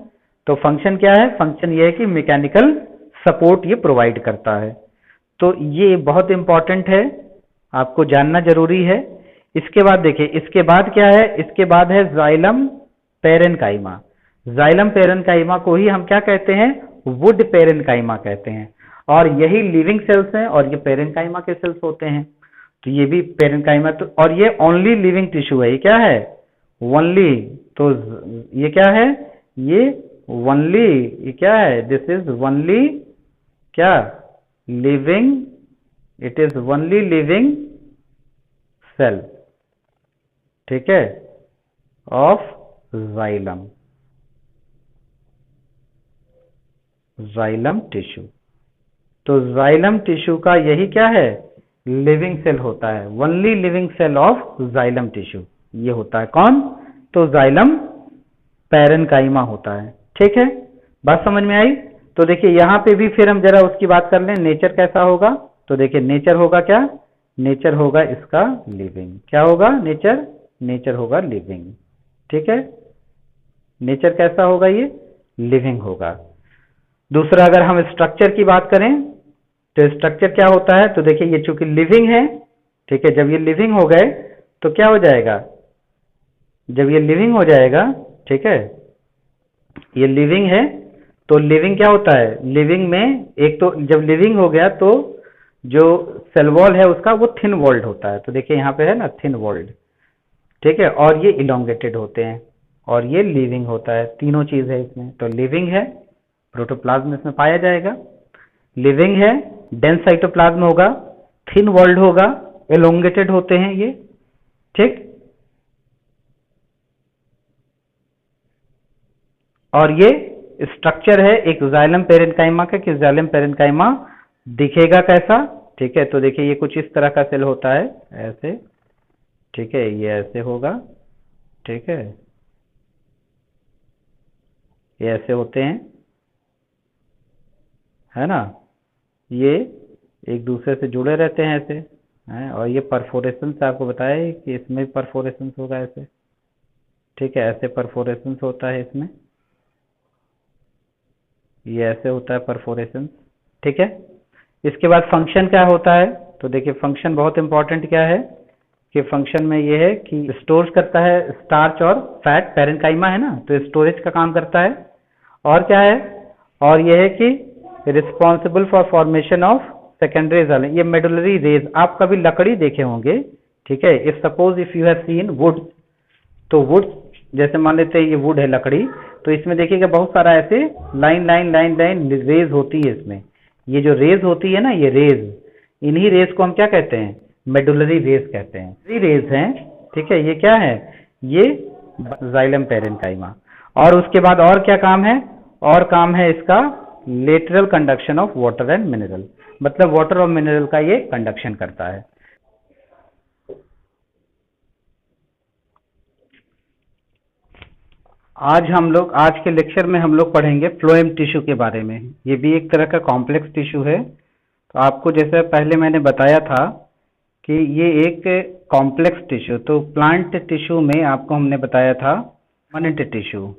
तो फंक्शन क्या है, फंक्शन ये है कि मैकेनिकल सपोर्ट ये प्रोवाइड करता है। तो ये बहुत इंपॉर्टेंट है, आपको जानना जरूरी है। इसके बाद देखिए, इसके बाद क्या है, इसके बाद है जाइलम पेरेनकाइमा। जाइलम पेरेनकाइमा को ही हम क्या कहते हैं, वुड पेरेनकाइमा कहते हैं। और यही लिविंग सेल्स हैं, और ये पेरेनकाइमा के सेल्स होते हैं। तो ये भी पेरेनकाइमा, तो और ये ओनली लिविंग टिश्यू है, ये क्या है, ओनली, तो ये क्या है, ये ओनली, ये क्या है, दिस इज ओनली क्या, living, it is only living cell, ठीक है, ऑफ जाइलम, जाइलम टिश्यू। तो जाइलम टिश्यू का यही क्या है, लिविंग सेल होता है, only living cell of xylem tissue ये होता है कौन, तो जाइलम पेरेनकाइमा होता है, ठीक है। बात समझ में आई? तो देखिए यहाँ पे भी फिर हम जरा उसकी बात कर लें, नेचर कैसा होगा। तो देखिए नेचर होगा क्या, नेचर होगा इसका लिविंग, क्या होगा नेचर, नेचर होगा लिविंग, ठीक है, नेचर कैसा होगा, ये लिविंग होगा। दूसरा अगर हम स्ट्रक्चर की बात करें तो स्ट्रक्चर क्या होता है, तो देखिए ये चूंकि लिविंग है, ठीक है, जब ये लिविंग हो गए तो क्या हो जाएगा, जब ये लिविंग हो जाएगा, ठीक है, ये लिविंग है, तो लिविंग क्या होता है, लिविंग में एक तो जब लिविंग हो गया तो जो सेल वॉल है उसका वो थिन वॉल्ड होता है। तो देखिए यहाँ पे है ना थिन वॉल्ड, ठीक है, और ये इलोंगेटेड होते हैं, और ये लिविंग होता है। तीनों चीज है इसमें। तो लिविंग है, प्रोटोप्लाज्म इसमें पाया जाएगा। लिविंग है, डेंस साइटोप्लाज्म होगा, थिन वॉल्ड होगा, एलोंगेटेड होते हैं ये, ठीक। और ये स्ट्रक्चर है एक जाइलम पेरेन्काइमा का, कि जाइलम पेरेन्काइमा दिखेगा कैसा, ठीक है। तो देखिए ये कुछ इस तरह का सेल होता है, ऐसे, ठीक है, ये ऐसे होगा, ठीक है, ये ऐसे होते हैं, है ना। ये एक दूसरे से जुड़े रहते हैं ऐसे, हैं। और ये परफोरेशन से आपको बताया है कि इसमें परफोरेशन होगा ऐसे, ठीक है, ऐसे परफोरेशन होता है इसमें, ये ऐसे होता है परफोरेशन, ठीक है। इसके बाद फंक्शन क्या होता है, तो देखिए फंक्शन बहुत इंपॉर्टेंट क्या है, कि फंक्शन में ये है कि स्टोर करता है स्टार्च और फैट, पेरेन्काइमा है ना, तो स्टोरेज का काम करता है। और क्या है, और ये है कि responsible for formation of secondary xylem, ये मेडुलरी रेज, आप कभी लकड़ी देखे होंगे, ठीक है। If suppose if you have seen would, तो वुड जैसे मान लेते हैं ये वुड है, लकड़ी, तो इसमें देखिएगा बहुत सारा ऐसे line line line line rays होती है इसमें। ये जो रेज होती है ना, ये रेज, इन्हीं रेज को हम क्या कहते हैं, मेडुलरी रेज कहते हैं, ये रेज हैं, ठीक है। ये क्या है, ये जाइलम पेरेन्काइमा। और उसके बाद और क्या काम है, और काम है इसका lateral conduction of water and mineral, मतलब वाटर और मिनरल का ये कंडक्शन करता है। आज के लेक्चर में हम लोग पढ़ेंगे फ्लोएम टिश्यू के बारे में। ये भी एक तरह का कॉम्प्लेक्स टिश्यू है। तो आपको जैसे पहले मैंने बताया था कि ये एक कॉम्प्लेक्स टिश्यू, तो प्लांट टिश्यू में आपको हमने बताया था परमानेंट टिश्यू,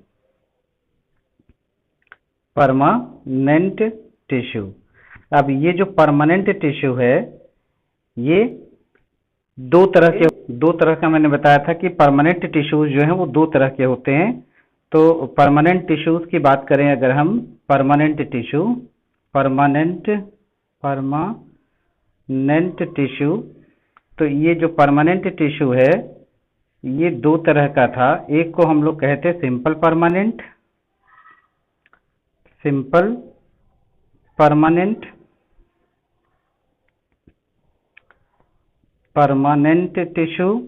परमानेंट टिश्यू। अब ये जो परमानेंट टिश्यू है, ये दो तरह का मैंने बताया था कि परमानेंट टिश्यूज जो हैं वो दो तरह के होते हैं। तो परमानेंट टिश्यूज की बात करें अगर हम, परमानेंट टिश्यू, परमानेंट टिश्यू, तो ये जो परमानेंट टिश्यू है ये दो तरह का था। एक को हम लोग कहते हैं सिंपल परमानेंट, परमानेंट टिश्यू,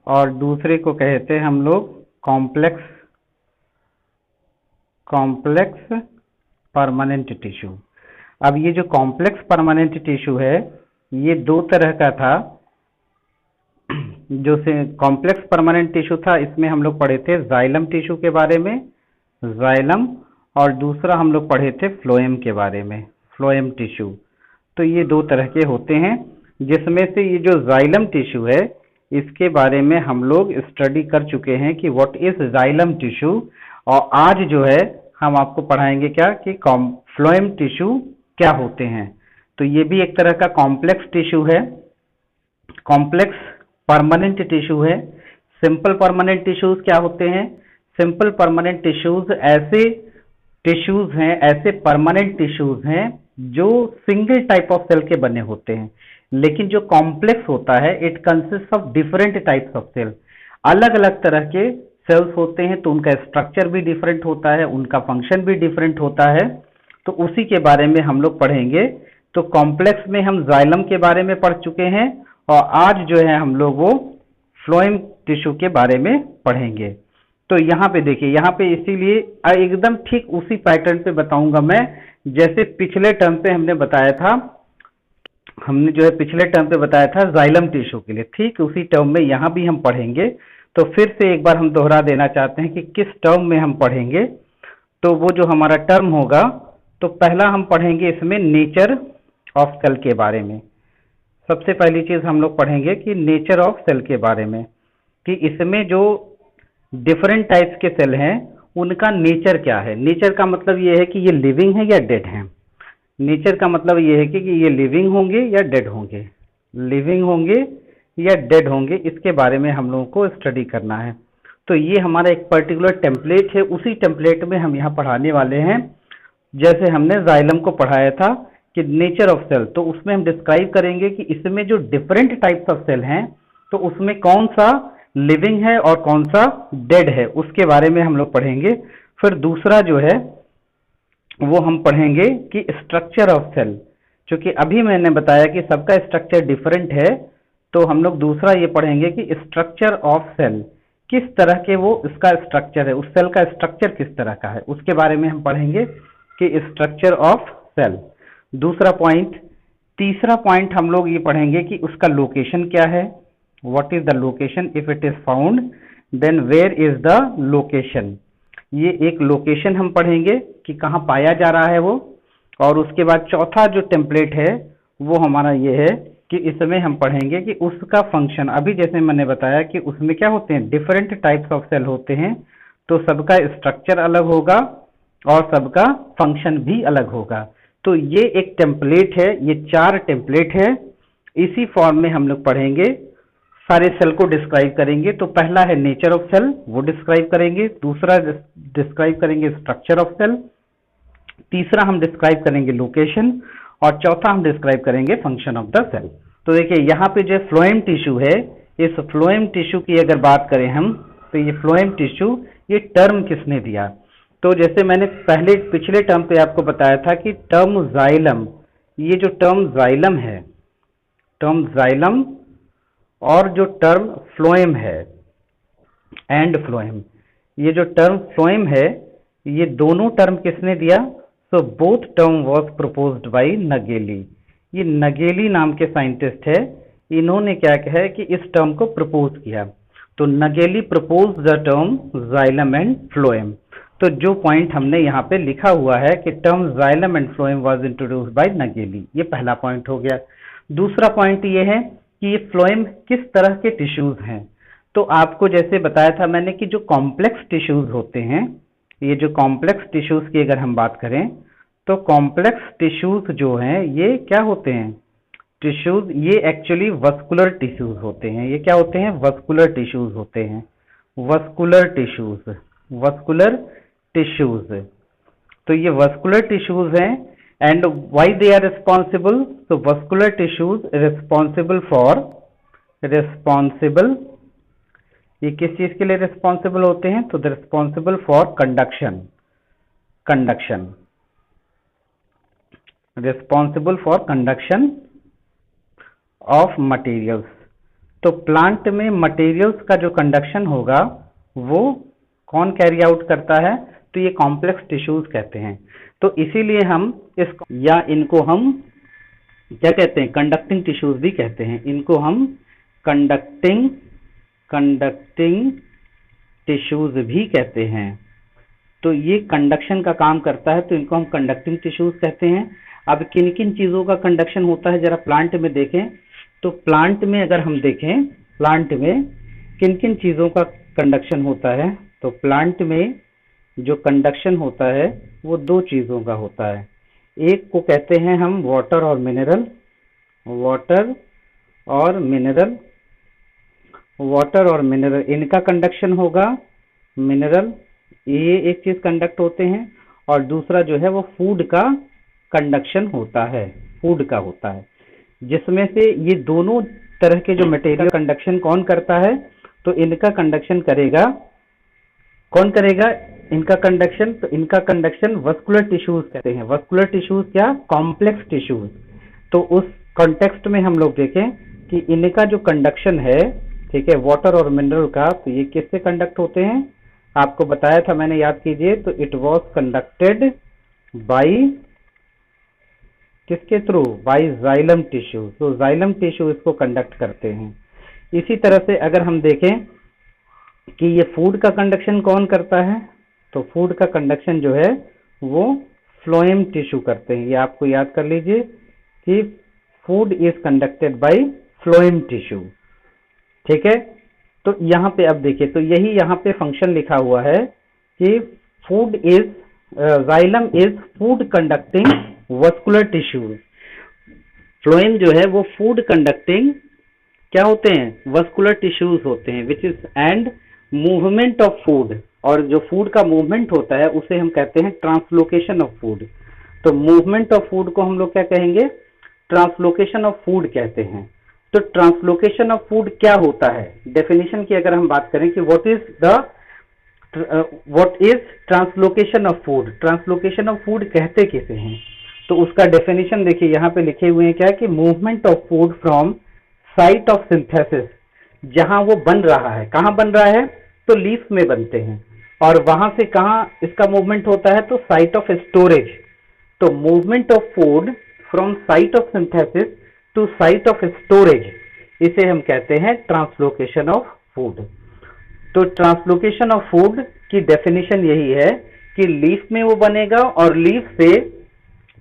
और दूसरे को कहते हैं हम लोग कॉम्प्लेक्स परमानेंट टिश्यू। अब ये जो कॉम्प्लेक्स परमानेंट टिश्यू है ये दो तरह का था। जो से कॉम्प्लेक्स परमानेंट टिश्यू था, इसमें हम लोग पढ़े थे जाइलम टिश्यू के बारे में, जाइलम, और दूसरा हम लोग पढ़े थे फ्लोएम के बारे में, फ्लोएम टिश्यू। तो ये दो तरह के होते हैं, जिसमें से ये जो जाइलम टिश्यू है इसके बारे में हम लोग स्टडी कर चुके हैं कि व्हाट इज जाइलम टिश्यू। और आज जो है हम आपको पढ़ाएंगे क्या, कि फ्लोएम टिश्यू क्या होते हैं। तो ये भी एक तरह का कॉम्प्लेक्स टिश्यू है, कॉम्प्लेक्स परमानेंट टिश्यू है। सिंपल परमानेंट टिश्यूज क्या होते हैं, सिंपल परमानेंट टिश्यूज ऐसे टिश्यूज हैं, ऐसे परमानेंट टिश्यूज हैं जो सिंगल टाइप ऑफ सेल के बने होते हैं। लेकिन जो कॉम्प्लेक्स होता है it consist of different types of cell, अलग अलग तरह के सेल्स होते हैं, तो उनका स्ट्रक्चर भी डिफरेंट होता है, उनका फंक्शन भी डिफरेंट होता है। तो उसी के बारे में हम लोग पढ़ेंगे। तो कॉम्प्लेक्स में हम जाइलम के बारे में पढ़ चुके हैं, और आज जो है हम लोग वो फ्लोएम टिश्यू के बारे में पढ़ेंगे। तो यहाँ पे देखिए, यहाँ पे इसीलिए एकदम ठीक उसी पैटर्न पे बताऊंगा मैं, जैसे पिछले टर्म पे हमने बताया था, हमने जो है पिछले टर्म पे बताया था जाइलम टिश्यू के लिए, ठीक उसी टर्म में यहाँ भी हम पढ़ेंगे। तो फिर से एक बार हम दोहरा देना चाहते हैं कि किस टर्म में हम पढ़ेंगे। तो वो जो हमारा टर्म होगा, तो पहला हम पढ़ेंगे इसमें नेचर ऑफ सेल के बारे में। सबसे पहली चीज हम लोग पढ़ेंगे कि नेचर ऑफ सेल के बारे में, कि इसमें जो डिफरेंट टाइप्स के सेल हैं उनका नेचर क्या है। नेचर का मतलब ये है कि ये लिविंग है या डेड है। नेचर का मतलब ये है कि ये लिविंग होंगे या डेड होंगे, लिविंग होंगे या डेड होंगे, इसके बारे में हम लोगों को स्टडी करना है। तो ये हमारा एक पर्टिकुलर टेम्पलेट है, उसी टेम्पलेट में हम यहाँ पढ़ाने वाले हैं। जैसे हमने जाइलम को पढ़ाया था कि नेचर ऑफ सेल, तो उसमें हम डिस्क्राइब करेंगे कि इसमें जो डिफरेंट टाइप्स ऑफ सेल हैं तो उसमें कौन सा लिविंग है और कौन सा डेड है, उसके बारे में हम लोग पढ़ेंगे। फिर दूसरा जो है वो हम पढ़ेंगे कि स्ट्रक्चर ऑफ सेल, क्योंकि अभी मैंने बताया कि सबका स्ट्रक्चर डिफरेंट है, तो हम लोग दूसरा ये पढ़ेंगे कि स्ट्रक्चर ऑफ सेल किस तरह के वो इसका स्ट्रक्चर है, उस सेल का स्ट्रक्चर किस तरह का है, उसके बारे में हम पढ़ेंगे कि स्ट्रक्चर ऑफ सेल। दूसरा पॉइंट, तीसरा पॉइंट हम लोग ये पढ़ेंगे कि उसका लोकेशन क्या है, what is the location, if it is found then where is the location. ये एक लोकेशन हम पढ़ेंगे कि कहाँ पाया जा रहा है वो। और उसके बाद चौथा जो टेम्पलेट है वो हमारा ये है कि इसमें हम पढ़ेंगे कि उसका फंक्शन, अभी जैसे मैंने बताया कि उसमें क्या होते हैं, डिफरेंट टाइप्स ऑफ सेल होते हैं, तो सबका स्ट्रक्चर अलग होगा और सबका फंक्शन भी अलग होगा। तो ये एक टेम्पलेट है, ये 4 टेम्पलेट है, इसी फॉर्म में हम लोग पढ़ेंगे, सारे सेल को डिस्क्राइब करेंगे। तो पहला है नेचर ऑफ सेल, वो डिस्क्राइब करेंगे। दूसरा डिस्क्राइब करेंगे स्ट्रक्चर ऑफ सेल। तीसरा हम डिस्क्राइब करेंगे लोकेशन, और चौथा हम डिस्क्राइब करेंगे फंक्शन ऑफ द सेल। तो देखिए यहाँ पे जो फ्लोएम टिश्यू है, इस फ्लोएम टिश्यू की अगर बात करें हम, तो ये फ्लोएम टिश्यू, ये टर्म किसने दिया, तो जैसे मैंने पिछले टर्म पे आपको बताया था कि टर्म जाइलम, ये जो टर्म जाइलम है, टर्म जाइलम और जो टर्म फ्लोएम है, एंड फ्लोएम, ये जो टर्म फ्लोएम है, ये दोनों टर्म किसने दिया, so both term was proposed by Nageli. ये नगेली नाम के साइंटिस्ट है, इन्होंने क्या कहा है कि इस टर्म को प्रपोज किया। तो Nageli propose the term xylem and phloem. तो जो पॉइंट हमने यहाँ पे लिखा हुआ है कि term xylem and phloem was introduced by Nageli, ये पहला पॉइंट हो गया। दूसरा पॉइंट ये है कि ये फ्लोएम किस तरह के टिश्यूज हैं। तो आपको जैसे बताया था मैंने कि जो कॉम्प्लेक्स टिश्यूज होते हैं, ये जो कॉम्प्लेक्स टिश्यूज की अगर हम बात करें, तो कॉम्प्लेक्स टिश्यूज जो हैं ये क्या होते हैं, टिश्यूज, ये एक्चुअली वस्कुलर टिश्यूज होते हैं। ये क्या होते हैं, वस्कुलर टिश्यूज होते हैं, वस्कुलर टिश्यूज, वस्कुलर टिश्यूज। तो ये वस्कुलर टिश्यूज हैं, and why they are responsible, तो वस्कुलर टिश्यूज रिस्पॉन्सिबल, ये किस चीज के लिए रिस्पॉन्सिबल होते हैं, तो the responsible for conduction, conduction, responsible for conduction of materials. तो प्लांट में मटेरियल्स का जो कंडक्शन होगा वो कौन कैरी आउट करता है, तो ये कॉम्प्लेक्स टिश्यूज कहते हैं। तो इसीलिए हम या इनको हम क्या कहते हैं, कंडक्टिंग टिश्यूज भी कहते हैं, इनको हम कंडक्टिंग टिश्यूज भी कहते हैं। तो ये कंडक्शन का काम करता है, तो इनको हम कंडक्टिंग टिश्यूज कहते हैं। अब किन किन चीजों का कंडक्शन होता है जरा प्लांट में देखें, तो प्लांट में अगर हम देखें, प्लांट में किन किन चीजों का कंडक्शन होता है, तो प्लांट में जो कंडक्शन होता है वो 2 चीजों का होता है। एक को कहते हैं हम वाटर और मिनरल, वाटर और मिनरल, वाटर और मिनरल इनका कंडक्शन होगा, मिनरल ये एक चीज कंडक्ट होते हैं। और दूसरा जो है वो फूड का कंडक्शन होता है, फूड का होता है, जिसमें से ये दोनों तरह के जो मटेरियल कंडक्शन कौन करता है, तो इनका कंडक्शन करेगा, कौन करेगा इनका कंडक्शन, तो इनका कंडक्शन वस्कुलर टिश्यूज कहते हैं। वस्कुलर टिश्यूज क्या, कॉम्प्लेक्स टिश्यूज। तो उस कॉन्टेक्स्ट में हम लोग देखें कि इनका जो कंडक्शन है, ठीक है, वाटर और मिनरल का, तो ये किससे कंडक्ट होते हैं, आपको बताया था मैंने, याद कीजिए, तो इट वाज कंडक्टेड बाय किसके थ्रू, बाय जाइलम टिश्यू। तो जाइलम टिश्यू इसको कंडक्ट करते हैं। इसी तरह से अगर हम देखें कि ये फूड का कंडक्शन कौन करता है, तो फूड का कंडक्शन जो है वो फ्लोएम टिश्यू करते हैं। ये आपको याद कर लीजिए कि food is conducted by phloem tissue, ठीक है। तो यहाँ पे अब देखिए, तो यही यहाँ पे फंक्शन लिखा हुआ है कि food is, xylem is food conducting vascular tissues. Phloem जो है वो फूड कंडक्टिंग क्या होते हैं, वस्कुलर टिश्यूज होते हैं, which is and movement of food, और जो फूड का मूवमेंट होता है उसे हम कहते हैं ट्रांसलोकेशन ऑफ फूड। तो मूवमेंट ऑफ फूड को हम लोग क्या कहेंगे, ट्रांसलोकेशन ऑफ फूड कहते हैं। तो ट्रांसलोकेशन ऑफ फूड क्या होता है, डेफिनेशन की अगर हम बात करें कि what is translocation of food, translocation of food कहते किसे हैं, तो उसका डेफिनेशन देखिए यहाँ पे लिखे हुए हैं क्या कि movement of food from site of synthesis, जहां वो बन रहा है, कहाँ बन रहा है, तो लीफ में बनते हैं, और वहां से कहाँ इसका मूवमेंट होता है, तो साइट ऑफ स्टोरेज। तो movement of food from site of synthesis to site of storage, इसे हम कहते हैं ट्रांसलोकेशन ऑफ फूड। तो ट्रांसलोकेशन ऑफ फूड की डेफिनेशन यही है कि लीफ में वो बनेगा, और लीफ से,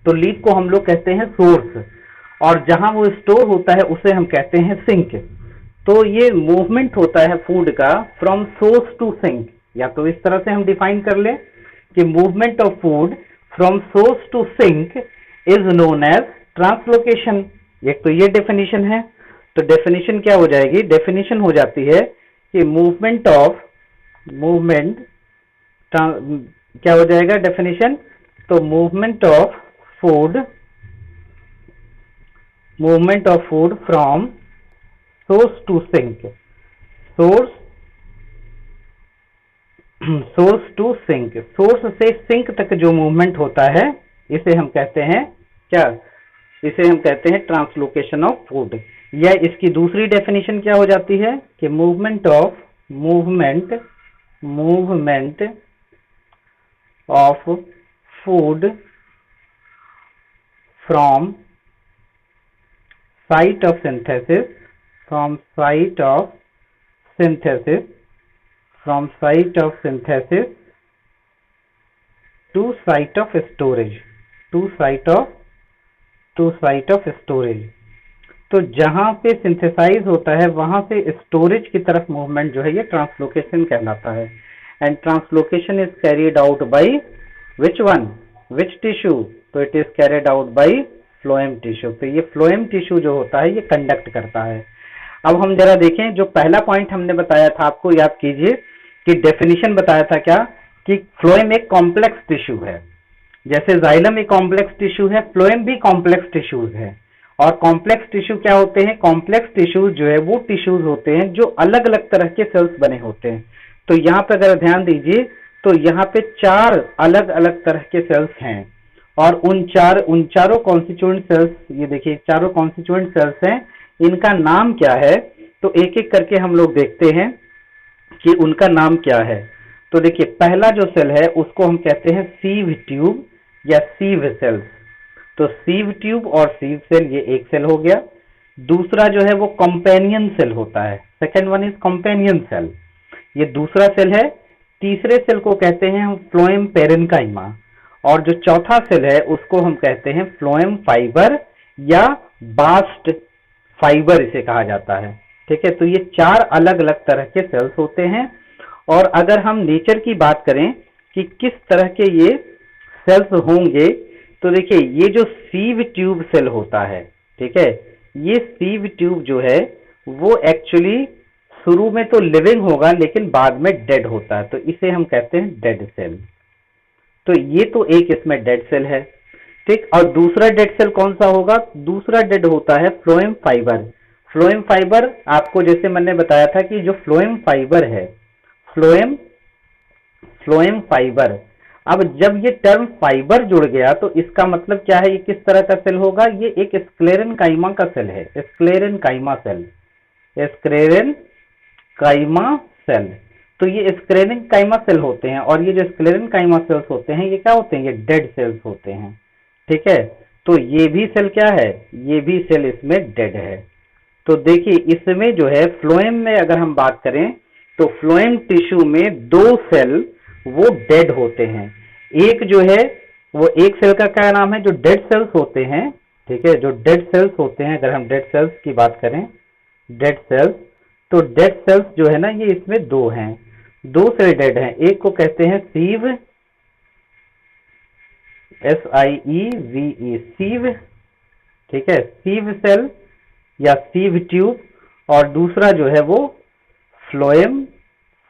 तो लीफ को हम लोग कहते हैं सोर्स, और जहां वो स्टोर होता है उसे हम कहते हैं सिंक। तो ये मूवमेंट होता है फूड का फ्रॉम सोर्स टू सिंक, या तो इस तरह से हम डिफाइन कर ले कि movement of food from source to sink is known as translocation. एक तो ये डेफिनेशन है, तो डेफिनेशन क्या हो जाएगी, डेफिनेशन हो जाती है कि मूवमेंट क्या हो जाएगा डेफिनेशन, तो movement of food from source to sink, source to sink, source से सिंक तक जो मूवमेंट होता है इसे हम कहते हैं क्या, इसे हम कहते हैं ट्रांसलोकेशन ऑफ फूड। या इसकी दूसरी डेफिनेशन क्या हो जाती है कि movement of food from site of synthesis to site of storage, तो जहां पे सिंथेसाइज होता है वहां से स्टोरेज की तरफ मूवमेंट जो है ये ट्रांसलोकेशन कहलाता है। And translocation is carried out by which tissue, तो it is carried out by phloem tissue. तो ये फ्लोएम टिश्यू जो होता है ये कंडक्ट करता है। अब हम जरा देखें, जो पहला पॉइंट हमने बताया था, आपको याद कीजिए कि डेफिनेशन बताया था क्या कि फ्लोएम एक कॉम्प्लेक्स टिश्यू है, जैसे जाइलम एक कॉम्प्लेक्स टिश्यू है, फ्लोएम भी कॉम्प्लेक्स टिश्यूज है। और कॉम्प्लेक्स टिश्यू क्या होते हैं, कॉम्प्लेक्स टिश्यूज जो है वो टिश्यूज होते हैं जो अलग अलग तरह के सेल्स बने होते हैं। तो यहाँ पे अगर ध्यान दीजिए तो यहाँ पे 4 अलग अलग तरह के सेल्स हैं, और उन चारों कॉन्स्टिट्यूएंट सेल्स, ये देखिए चारों कॉन्स्टिट्यूएंट सेल्स हैं, इनका नाम क्या है, तो एक एक करके हम लोग देखते हैं कि उनका नाम क्या है। तो देखिए पहला जो सेल है उसको हम कहते हैं सीव ट्यूब या सीव सेल्स। तो सीव ट्यूब और सीव सेल ये एक सेल हो गया। दूसरा जो है वो कंपेनियन सेल होता है, second one is companion cell, ये दूसरा सेल है। तीसरे सेल को कहते हैं हम फ्लोएम पेरेन्काइमा, और जो चौथा सेल है उसको हम कहते हैं फ्लोएम फाइबर या बास्ट फाइबर इसे कहा जाता है। ठीक है, तो ये 4 अलग अलग तरह के सेल्स होते हैं। और अगर हम नेचर की बात करें कि किस तरह के ये सेल्स होंगे, तो देखिए ये जो सीव ट्यूब सेल होता है, ठीक है, ये सीव ट्यूब जो है वो एक्चुअली शुरू में तो लिविंग होगा लेकिन बाद में डेड होता है, तो इसे हम कहते हैं डेड सेल। तो ये तो एक इसमें डेड सेल है, ठीक। और दूसरा डेड सेल कौन सा होगा, दूसरा डेड होता है फ्लोएम फाइबर। फ्लोएम फाइबर आपको जैसे मैंने बताया था कि जो फ्लोएम फाइबर है, फ्लोएम फाइबर, अब जब ये टर्म फाइबर जुड़ गया तो इसका मतलब क्या है, ये किस तरह का सेल होगा, ये एक स्क्लेरेनकाइमा का सेल है, स्क्लेरेनकाइमा सेल। तो ये स्क्लेरेनकाइमा सेल होते हैं, और ये जो स्क्लेरेनकाइमा सेल्स होते हैं ये क्या होते हैं, ये डेड सेल्स होते हैं। ठीक है, तो ये भी सेल क्या है, ये भी सेल इसमें डेड है। तो देखिए इसमें जो है फ्लोएम में अगर हम बात करें तो फ्लोएम टिश्यू में 2 सेल वो डेड होते हैं। एक जो है वो एक सेल का क्या नाम है, जो डेड सेल्स होते हैं, ठीक है, जो डेड सेल्स होते हैं, अगर हम डेड सेल्स की बात करें, डेड सेल्स, तो डेड सेल्स जो है ना ये इसमें 2 हैं, 2 सेल डेड हैं। एक को कहते हैं सीव, SIEVE, सीव, ठीक है, सीव सेल या सीव ट्यूब, और दूसरा जो है वो फ्लोएम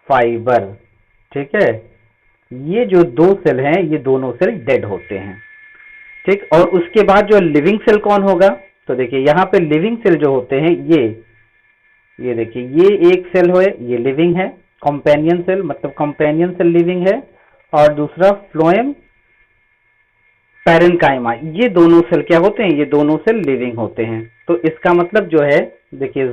फाइबर। ठीक है, ये जो 2 सेल हैं ये दोनों सेल डेड होते हैं। ठीक, और उसके बाद जो लिविंग सेल कौन होगा, तो देखिए यहाँ पे लिविंग सेल जो होते हैं ये देखिए, ये एक सेल है, ये लिविंग है, कंपेनियन सेल, मतलब कंपेनियन सेल लिविंग है, और दूसरा फ्लोएम पैरेन्काइमा, ये दोनों सेल क्या होते हैं, ये दोनों सेल लिविंग होते हैं। तो इसका मतलब जो है, देखिए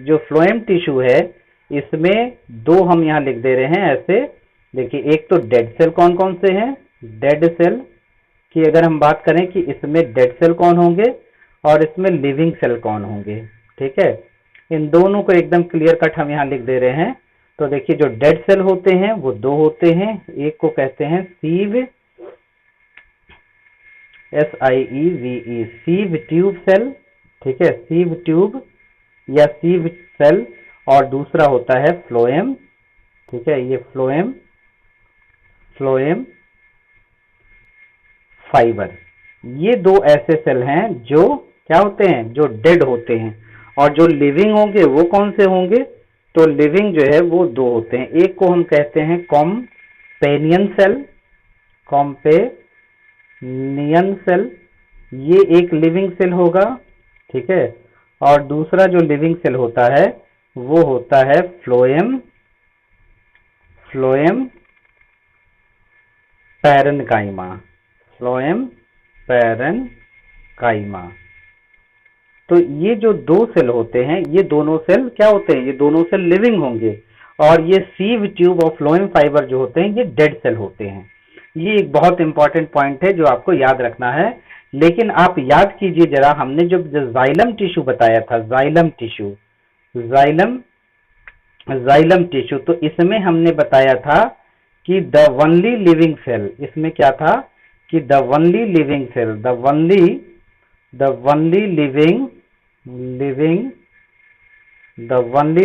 जो फ्लोएम टिश्यू है इसमें दो हम यहाँ लिख दे रहे हैं ऐसे। देखिए एक तो डेड सेल कौन कौन से हैं, डेड सेल की अगर हम बात करें कि इसमें डेड सेल कौन होंगे और इसमें लिविंग सेल कौन होंगे, ठीक है। इन दोनों को एकदम क्लियर कट हम यहाँ लिख दे रहे हैं। तो देखिए जो डेड सेल होते हैं वो दो होते हैं, एक को कहते हैं सीव, SIEVE, सीव ट्यूब सेल, ठीक है, सीव ट्यूब या सीव सेल, और दूसरा होता है फ्लोएम, ठीक है, ये फ्लोएम फाइबर। ये दो ऐसे सेल हैं जो क्या होते हैं, जो डेड होते हैं, और जो लिविंग होंगे वो कौन से होंगे, तो लिविंग जो है वो दो होते हैं। एक को हम कहते हैं कॉम्पेनियन सेल, कॉम्पेनियन सेल, ये एक लिविंग सेल होगा, ठीक है, और दूसरा जो लिविंग सेल होता है वो होता है फ्लोएम पैरेन्काइमा, फ्लोएम पैरेन्काइमा। तो ये जो दो सेल होते हैं, ये दोनों सेल क्या होते हैं, ये दोनों सेल लिविंग होंगे, और ये सीव ट्यूब और फ्लोएम फाइबर जो होते हैं ये डेड सेल होते हैं। ये एक बहुत इंपॉर्टेंट पॉइंट है जो आपको याद रखना है। लेकिन आप याद कीजिए जरा, हमने जो जाइलम टिश्यू बताया था, जाइलम टिश्यू, तो इसमें हमने बताया था कि द ओनली लिविंग सेल, इसमें क्या था कि the only living cell, the only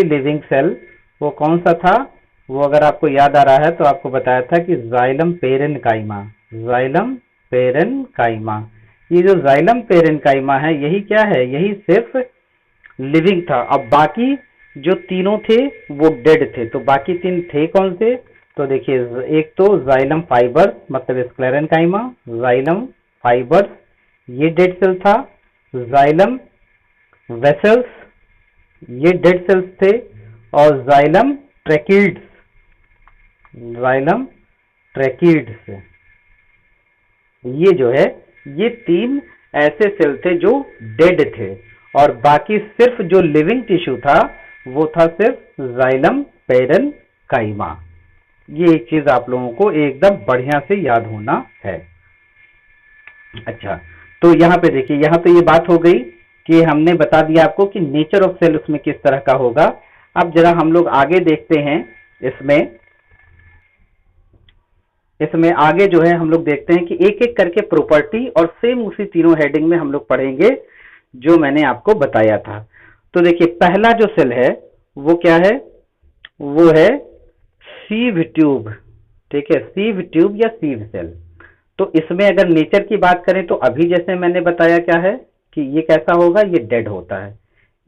living cell वो कौन सा था, वो अगर आपको याद आ रहा है तो आपको बताया था कि जाइलम पेरेन्काइमा। ये जो जाइलम पेरेन्काइमा है यही क्या है, यही सिर्फ लिविंग था। अब बाकी जो तीनों थे वो डेड थे। तो बाकी तीन थे कौन से, तो देखिए एक तो जाइलम फाइबर मतलब स्क्लेरेन्काइमा, जाइलम फाइबर्स ये डेड सेल था, जाइलम वेसल्स ये डेड सेल्स थे, और जाइलम ट्रैकिड्स ये जो है, ये तीन ऐसे सेल थे जो डेड थे, और बाकी सिर्फ जो लिविंग टिश्यू था वो था सिर्फ जाइलम पेरेन्काइमा। ये एक चीज आप लोगों को एकदम बढ़िया से याद होना है। अच्छा, तो यहाँ पे देखिए, यहाँ तो ये बात हो गई कि हमने बता दिया आपको कि नेचर ऑफ सेल उसमें किस तरह का होगा। अब जरा हम लोग आगे देखते हैं, इसमें आगे जो है हम लोग देखते हैं कि एक एक करके प्रॉपर्टी, और सेम उसी तीनों हेडिंग में हम लोग पढ़ेंगे जो मैंने आपको बताया था। तो देखिए पहला जो सेल है वो क्या है, वो है सीव ट्यूब, ठीक है, सीव ट्यूब या सीव सेल। तो इसमें अगर नेचर की बात करें तो अभी जैसे मैंने बताया क्या है कि ये कैसा होगा, ये डेड होता है।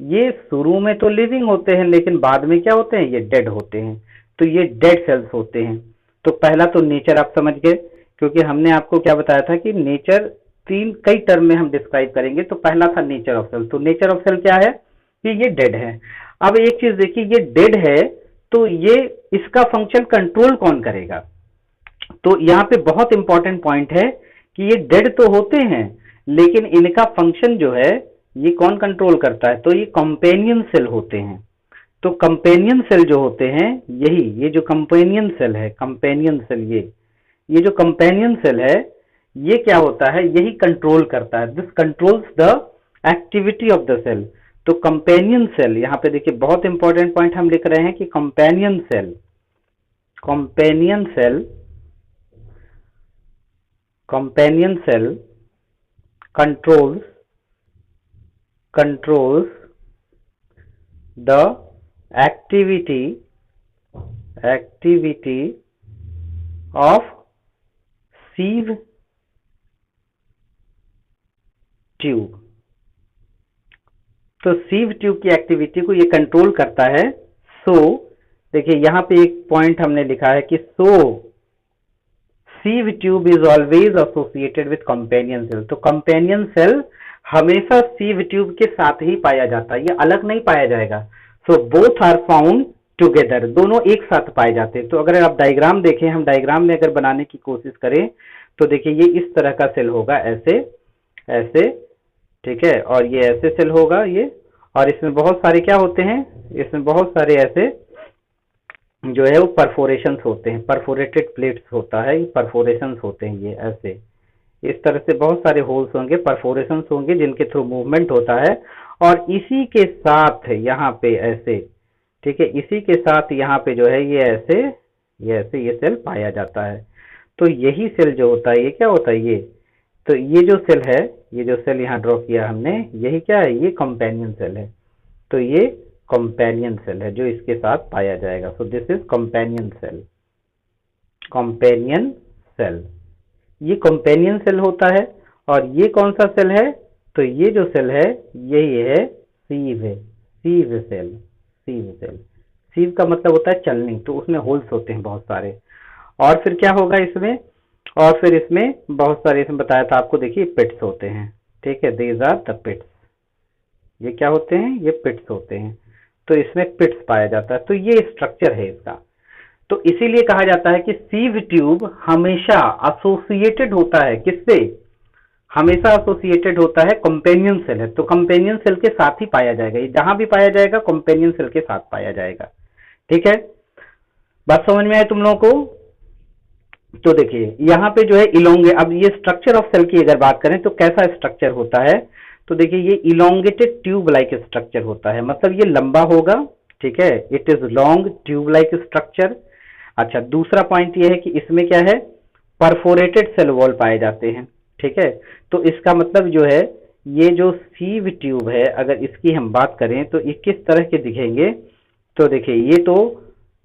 ये शुरू में तो लिविंग होते हैं लेकिन बाद में क्या होते हैं, ये डेड होते हैं। तो ये डेड सेल्स होते हैं। तो पहला तो नेचर आप समझ गए, क्योंकि हमने आपको क्या बताया था कि नेचर कई टर्म में हम डिस्क्राइब करेंगे। तो पहला था नेचर ऑफ सेल। तो नेचर ऑफ सेल क्या है कि ये डेड है। अब एक चीज देखिए, ये डेड है तो ये इसका फंक्शन कंट्रोल कौन करेगा। तो यहाँ पे बहुत इंपॉर्टेंट पॉइंट है कि ये डेड तो होते हैं लेकिन इनका फंक्शन जो है ये कौन कंट्रोल करता है, तो ये कंपेनियन सेल होते हैं। तो कंपेनियन सेल जो होते हैं, ये जो कंपेनियन सेल है, कंपेनियन सेल, ये जो कंपेनियन सेल है ये क्या होता है, यही कंट्रोल करता है। This controls the activity of the cell. तो कंपेनियन सेल, यहाँ पे देखिए बहुत इंपॉर्टेंट पॉइंट हम लिख रहे हैं कि companion cell controls the activity of sieve tube। तो सीव ट्यूब की एक्टिविटी को ये कंट्रोल करता है। देखिए यहाँ पे एक पॉइंट हमने लिखा है कि sieve tube is always associated with companion cell. तो कंपेनियन सेल हमेशा सीव ट्यूब के साथ ही पाया जाता है, ये अलग नहीं पाया जाएगा। So both are found together, दोनों एक साथ पाए जाते हैं। तो अगर आप डायग्राम देखें, हम डायग्राम में अगर बनाने की कोशिश करें तो देखिए ये इस तरह का सेल होगा, ऐसे ऐसे, ठीक है, और ये ऐसे सेल होगा ये, और इसमें बहुत सारे क्या होते हैं, इसमें बहुत सारे ऐसे जो है वो परफोरेशंस होते हैं, परफोरेटेड प्लेट्स होता है, परफोरेशंस होते हैं ये ऐसे, इस तरह से बहुत सारे होल्स होंगे, परफोरेशंस होंगे जिनके थ्रू मूवमेंट होता है। और इसी के साथ यहाँ पे ऐसे, ठीक है, इसी के साथ यहाँ पे जो है ये ऐसे, ये ऐसे ये सेल पाया जाता है। तो यही सेल जो होता है ये क्या होता है ये, तो ये जो सेल है, ये जो सेल यहाँ ड्रॉ किया हमने, यही क्या है, ये कंपेनियन सेल है। तो ये कंपेनियन सेल है जो इसके साथ पाया जाएगा। So this is companion cell, companion cell, ये कंपेनियन सेल होता है। और ये कौन सा सेल है, तो ये जो सेल है यही है सीव है, सीव सेल, सीव सेल, सीव का मतलब होता है चलनी, तो उसमें होल्स होते हैं बहुत सारे। और फिर क्या होगा इसमें, और फिर इसमें बहुत सारे, इसमें बताया था आपको, देखिए पिट्स होते हैं, ठीक है, दीज आर द पिट्स, ये क्या होते हैं, ये पिट्स होते हैं। तो इसमें पिट्स पाया जाता है। तो ये स्ट्रक्चर है इसका। तो इसीलिए कहा जाता है कि सीव ट्यूब हमेशा एसोसिएटेड होता है किससे, हमेशा एसोसिएटेड होता है कंपेनियन सेल है, तो कंपेनियन सेल के साथ ही पाया जाएगा, ये जहां भी पाया जाएगा कंपेनियन सेल के साथ पाया जाएगा। ठीक है, बात समझ में आए तुम लोगों को। तो देखिए यहाँ पे जो है इलोंगे, अब ये स्ट्रक्चर ऑफ सेल की अगर बात करें तो कैसा स्ट्रक्चर होता है, तो देखिए ये इलोंगेटेड ट्यूब लाइक स्ट्रक्चर होता है, मतलब ये लंबा होगा, ठीक है, it is long tube like structure. अच्छा, दूसरा पॉइंट ये है कि इसमें क्या है, परफोरेटेड सेल वॉल पाए जाते हैं, ठीक है। तो इसका मतलब जो है, ये जो सीव ट्यूब है अगर इसकी हम बात करें तो ये किस तरह के दिखेंगे, तो देखिए ये तो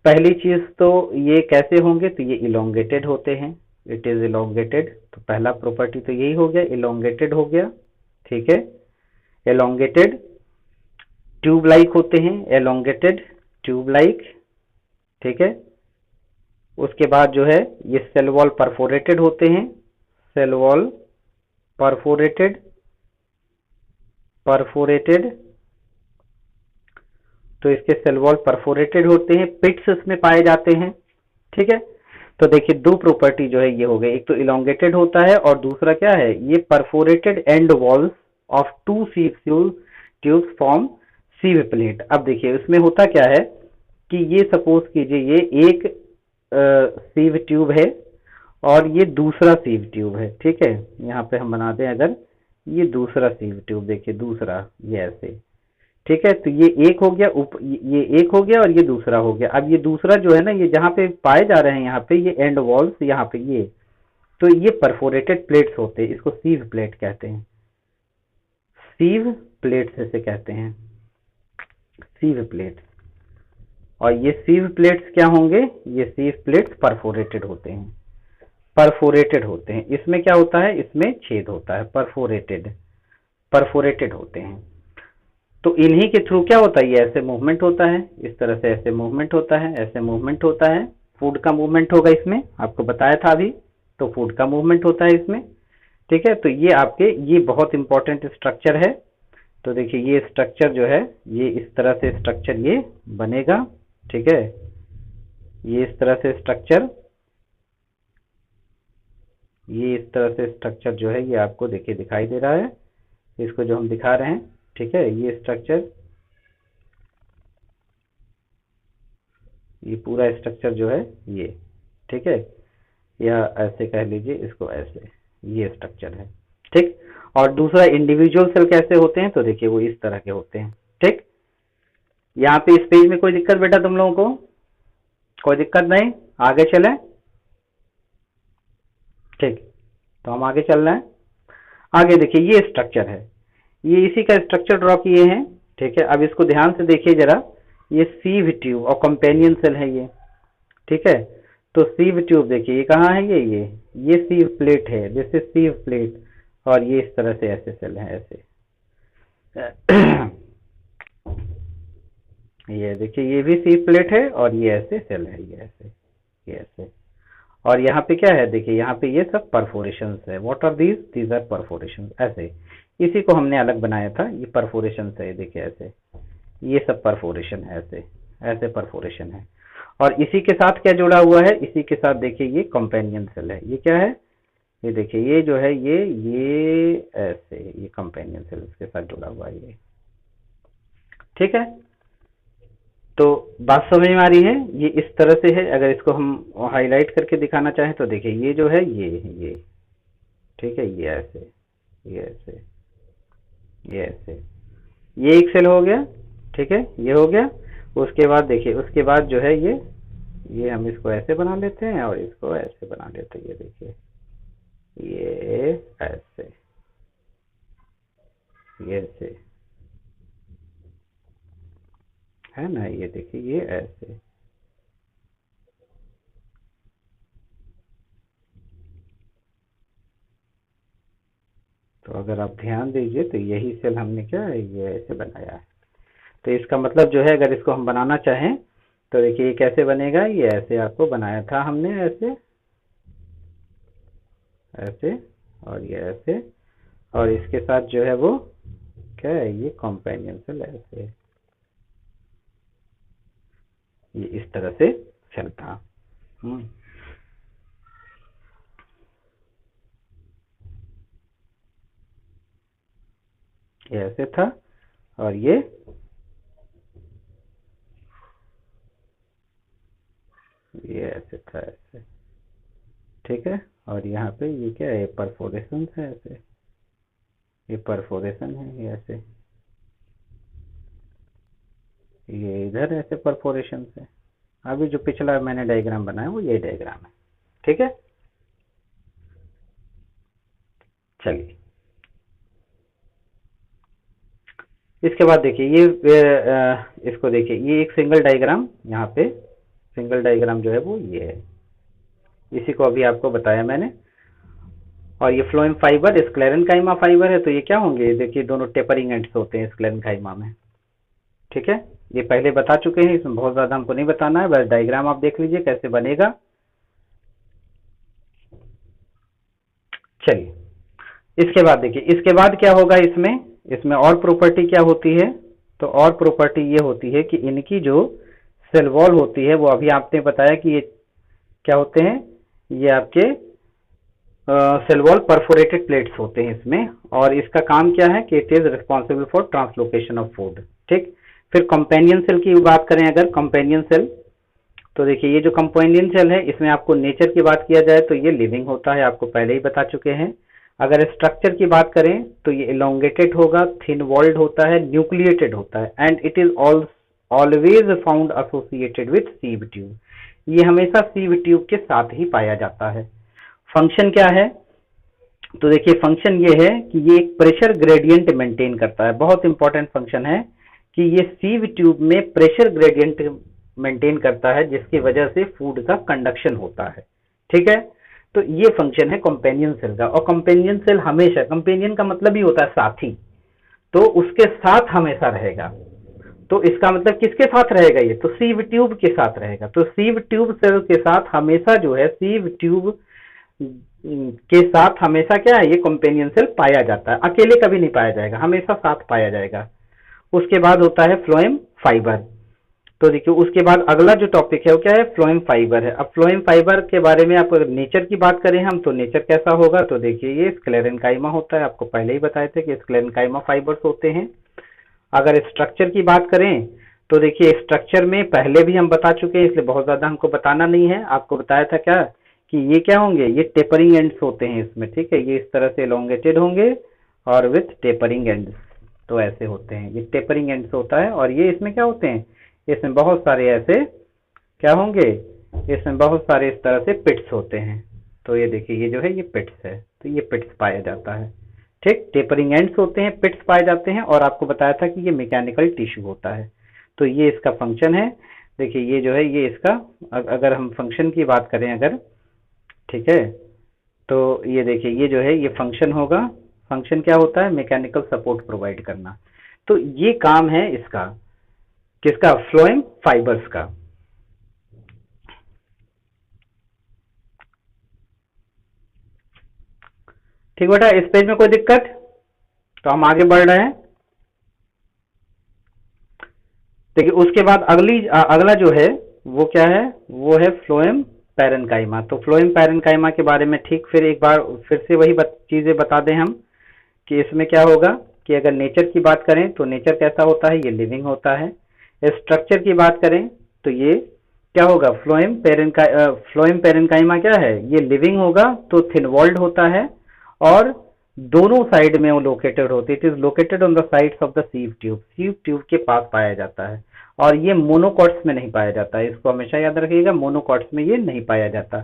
पहली चीज तो ये कैसे होंगे, तो ये इलोंगेटेड होते हैं, इट इज इलोंगेटेड, तो पहला प्रॉपर्टी तो यही हो गया, इलोंगेटेड हो गया, ठीक है, एलोंगेटेड ट्यूब लाइक होते हैं, एलोंगेटेड ट्यूब लाइक, ठीक है। उसके बाद जो है ये सेल वॉल परफोरेटेड होते हैं, सेल वॉल परफोरेटेड, परफोरेटेड, तो इसके सेल वॉल परफोरेटेड होते हैं, पिट्स इसमें पाए जाते हैं, ठीक है। तो देखिए दो प्रॉपर्टी जो है ये हो गई, एक तो इलोंगेटेड होता है और दूसरा क्या है, ये perforated end walls of two sieve tubes form sieve plate. अब देखिए इसमें होता क्या है कि ये सपोज कीजिए ये एक सीव ट्यूब है और ये दूसरा सीव ट्यूब है, ठीक है, यहाँ पे हम बना दें अगर, ये दूसरा सीव ट्यूब, देखिए दूसरा, ये ऐसे, ठीक है। तो ये एक हो गया, ये एक हो गया और ये दूसरा हो गया। अब ये दूसरा जो है ना, ये जहाँ पे पाए जा रहे हैं यहाँ पे ये एंड वॉल्स, यहाँ पे ये, तो ये परफोरेटेड प्लेट्स होते हैं, इसको सीव प्लेट कहते हैं, सीव प्लेट्स ऐसे कहते हैं, सीव प्लेट्स। और ये सीव प्लेट्स क्या होंगे, ये सीव प्लेट्स परफोरेटेड होते हैं, परफोरेटेड होते हैं। इसमें क्या होता है, इसमें छेद होता है, परफोरेटेड, परफोरेटेड होते हैं। तो इन्हीं के थ्रू क्या होता है, ये ऐसे मूवमेंट होता है, इस तरह से ऐसे मूवमेंट होता है, ऐसे मूवमेंट होता है, फूड का मूवमेंट होगा इसमें, आपको बताया था अभी, तो फूड का मूवमेंट होता है इसमें, ठीक है। तो ये आपके, ये बहुत इंपॉर्टेंट स्ट्रक्चर है। तो देखिए ये स्ट्रक्चर जो है, ये इस तरह से स्ट्रक्चर ये बनेगा, ठीक है, ये इस तरह से स्ट्रक्चर, ये इस तरह से स्ट्रक्चर जो है ये आपको देखिए दिखाई दे रहा है, इसको जो हम दिखा रहे हैं, ठीक है, ये स्ट्रक्चर, ये पूरा स्ट्रक्चर जो है ये, ठीक है, या ऐसे कह लीजिए इसको, ऐसे ये स्ट्रक्चर है, ठीक। और दूसरा इंडिविजुअल सेल कैसे होते हैं, तो देखिए वो इस तरह के होते हैं, ठीक। यहाँ पे इस पेज में कोई दिक्कत बेटा तुम लोगों को, कोई दिक्कत नहीं, आगे चलें, ठीक। तो हम आगे चल रहे हैं, आगे देखिए ये स्ट्रक्चर है, ये इसी का स्ट्रक्चर ड्रॉ किए हैं, ठीक है। अब इसको ध्यान से देखिए जरा, ये सीव ट्यूब और कंपेनियन सेल है ये, ठीक है। तो सीव ट्यूब देखिए ये कहाँ है, ये सीव प्लेट है, दिस इज सीव प्लेट, और ये इस तरह से ऐसे सेल है, ऐसे ये देखिए ये भी सीव प्लेट है और ये ऐसे सेल है, ये ऐसे, ये ऐसे, और यहाँ पे क्या है, देखिए यहाँ पे ये सब परफोरेशन है। What are these, these are perforation. ऐसे इसी को हमने अलग बनाया था, ये परफोरेशन है, देखिए ऐसे ये सब परफोरेशन है, ऐसे ऐसे परफोरेशन है। और इसी के साथ क्या जुड़ा हुआ है, इसी के साथ देखिए ये कंपेनियन सेल है। ये क्या है, ये देखिए ये जो है ये ऐसे ये कंपेनियन सेल इसके साथ जुड़ा हुआ है ये। ठीक है, तो बात समझ में आ रही है, ये इस तरह से है। अगर इसको हम हाईलाइट करके दिखाना चाहें तो देखिए ये जो है ये, ठीक है, ये ऐसे, ये ऐसे, ये ऐसे, ये एक सेल हो गया। ठीक है, ये हो गया। उसके बाद देखिए, उसके बाद जो है ये हम इसको ऐसे बना लेते हैं और इसको ऐसे बना लेते हैं। ये देखिए ये ऐसे, ये ऐसे है ना, ये देखिए ये ऐसे। तो अगर आप ध्यान दीजिए तो यही सेल हमने क्या है, ये ऐसे बनाया है। तो इसका मतलब जो है, अगर इसको हम बनाना चाहें तो देखिए ये कैसे बनेगा, ये ऐसे आपको बनाया था हमने, ऐसे ऐसे, और ये ऐसे, और इसके साथ जो है वो क्या है, ये कंपेनियन सेल ऐसे, ये इस तरह से सेल था। हम्म, ये ऐसे था और ये ऐसे था, ऐसे। ठीक है, और यहाँ पे ये क्या है, परफोरेशन है ऐसे, ये परफोरेशन है, ये ऐसे, ये इधर ऐसे परफोरेशन है। अभी जो पिछला मैंने डायग्राम बनाया वो ये डायग्राम है। ठीक है, चलिए इसके बाद देखिए ये इसको देखिए, ये एक सिंगल डायग्राम, यहाँ पे सिंगल डायग्राम जो है वो ये है। इसी को अभी आपको बताया मैंने। और ये फ्लोएम फाइबर स्क्लेरेनकाइमा फाइबर है, तो ये क्या होंगे, देखिए दोनों टेपरिंग एंड्स होते हैं स्क्लेरेनकाइमा में। ठीक है, ये पहले बता चुके हैं, इसमें बहुत ज्यादा हमको नहीं बताना है, बस डायग्राम आप देख लीजिए कैसे बनेगा। चलिए इसके बाद देखिए, इसके बाद क्या होगा, इसमें इसमें और प्रॉपर्टी क्या होती है, तो और प्रॉपर्टी ये होती है कि इनकी जो सेल वॉल होती है वो अभी आपने बताया कि ये क्या होते हैं, ये आपके सेल वॉल परफोरेटेड प्लेट्स होते हैं इसमें। और इसका काम क्या है कि it is responsible for translocation of food. ठीक, फिर कंपेनियन सेल की बात करें, अगर कंपेनियन सेल, तो देखिए ये जो कंपेनियन सेल है इसमें आपको नेचर की बात किया जाए तो ये लिविंग होता है, आपको पहले ही बता चुके हैं। अगर स्ट्रक्चर की बात करें तो ये इलोंगेटेड होगा, थिन वॉल्ड होता है, न्यूक्लिएटेड होता है, and it is always found associated with sieve tube. ये हमेशा सीव ट्यूब के साथ ही पाया जाता है। फंक्शन क्या है, तो देखिए फंक्शन ये है कि ये एक प्रेशर ग्रेडियंट मेंटेन करता है। बहुत इंपॉर्टेंट फंक्शन है कि ये सीव ट्यूब में प्रेशर ग्रेडियंट मेंटेन करता है, जिसकी वजह से फूड का कंडक्शन होता है। ठीक है, तो ये फंक्शन है कंपेनियन सेल का। और कंपेनियन सेल हमेशा, कंपेनियन का मतलब ही होता है साथी, तो उसके साथ हमेशा रहेगा। तो इसका मतलब किसके साथ रहेगा, ये तो सीव ट्यूब के साथ रहेगा। तो सीव ट्यूब सेल के साथ हमेशा जो है, सीव ट्यूब के साथ हमेशा क्या है, ये कंपेनियन सेल पाया जाता है, अकेले कभी नहीं पाया जाएगा, हमेशा साथ पाया जाएगा। उसके बाद होता है फ्लोएम फाइबर। तो देखिए उसके बाद अगला जो टॉपिक है वो क्या है, फ्लोएम फाइबर है। अब फ्लोएम फाइबर के बारे में आप अगर नेचर की बात करें हम, तो नेचर कैसा होगा, तो देखिए ये स्क्लेरेनकाइमा होता है, आपको पहले ही बताए थे कि स्क्लेरेनकाइमा फाइबर्स होते हैं। अगर स्ट्रक्चर की बात करें तो देखिए स्ट्रक्चर में पहले भी हम बता चुके हैं, इसलिए बहुत ज्यादा हमको बताना नहीं है। आपको बताया था क्या कि ये क्या होंगे, ये टेपरिंग एंड्स होते हैं इसमें। ठीक है, ये इस तरह से एलोंगेटेड होंगे और विथ टेपरिंग एंड्स, तो ऐसे होते हैं, ये टेपरिंग एंड्स होता है। और ये इसमें क्या होते हैं, इसमें बहुत सारे ऐसे क्या होंगे, इसमें बहुत सारे इस तरह से पिट्स होते हैं। तो ये देखिए ये जो है ये पिट्स है, तो ये पिट्स पाया जाता है। ठीक, टेपरिंग एंड्स होते हैं, पिट्स पाए जाते हैं। और आपको बताया था कि ये मैकेनिकल टिश्यू होता है, तो ये इसका फंक्शन है। देखिए ये जो है ये इसका, अगर हम फंक्शन की बात करें अगर, ठीक है, तो ये देखिए ये जो है ये फंक्शन होगा। फंक्शन क्या होता है, मैकेनिकल सपोर्ट प्रोवाइड करना। तो ये काम है इसका, किसका, फ्लोएम फाइबर्स का। ठीक बेटा, इस पेज में कोई दिक्कत? तो हम आगे बढ़ रहे हैं। देखिए उसके बाद अगला जो है वो क्या है, वो है फ्लोएम पैरेन्काइमा। तो फ्लोएम पैरेन्काइमा के बारे में ठीक फिर एक बार फिर से वही चीजें बता दें हम कि इसमें क्या होगा कि अगर नेचर की बात करें तो नेचर कैसा होता है, ये लिविंग होता है। स्ट्रक्चर की बात करें तो ये क्या होगा, फ्लोएम पैरेन्काइमा क्या है, ये लिविंग होगा, तो थिन वॉल्ड होता है और दोनों साइड में वो लोकेटेड होती है। It is located on the sides of the sieve tube के पास पाया जाता है और ये मोनोकॉट्स में नहीं पाया जाता है, इसको हमेशा याद रखिएगा, मोनोकॉट्स में ये नहीं पाया जाता।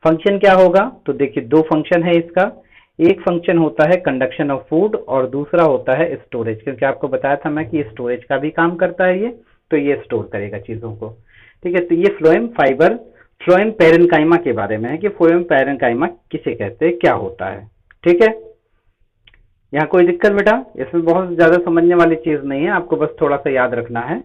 फंक्शन क्या होगा, तो देखिए दो फंक्शन है इसका, एक फंक्शन होता है कंडक्शन ऑफ फूड और दूसरा होता है स्टोरेज, क्योंकि आपको बताया था मैं कि स्टोरेज का भी काम करता है ये, तो ये स्टोर करेगा चीजों को। ठीक है, तो ये फ्लोएम पैरेन्काइमा के बारे में है कि फ्लोएम पैरेन्काइमा किसे कहते हैं, क्या होता है। ठीक है, यहाँ कोई दिक्कत बेटा? इसमें बहुत ज्यादा समझने वाली चीज नहीं है, आपको बस थोड़ा सा याद रखना है।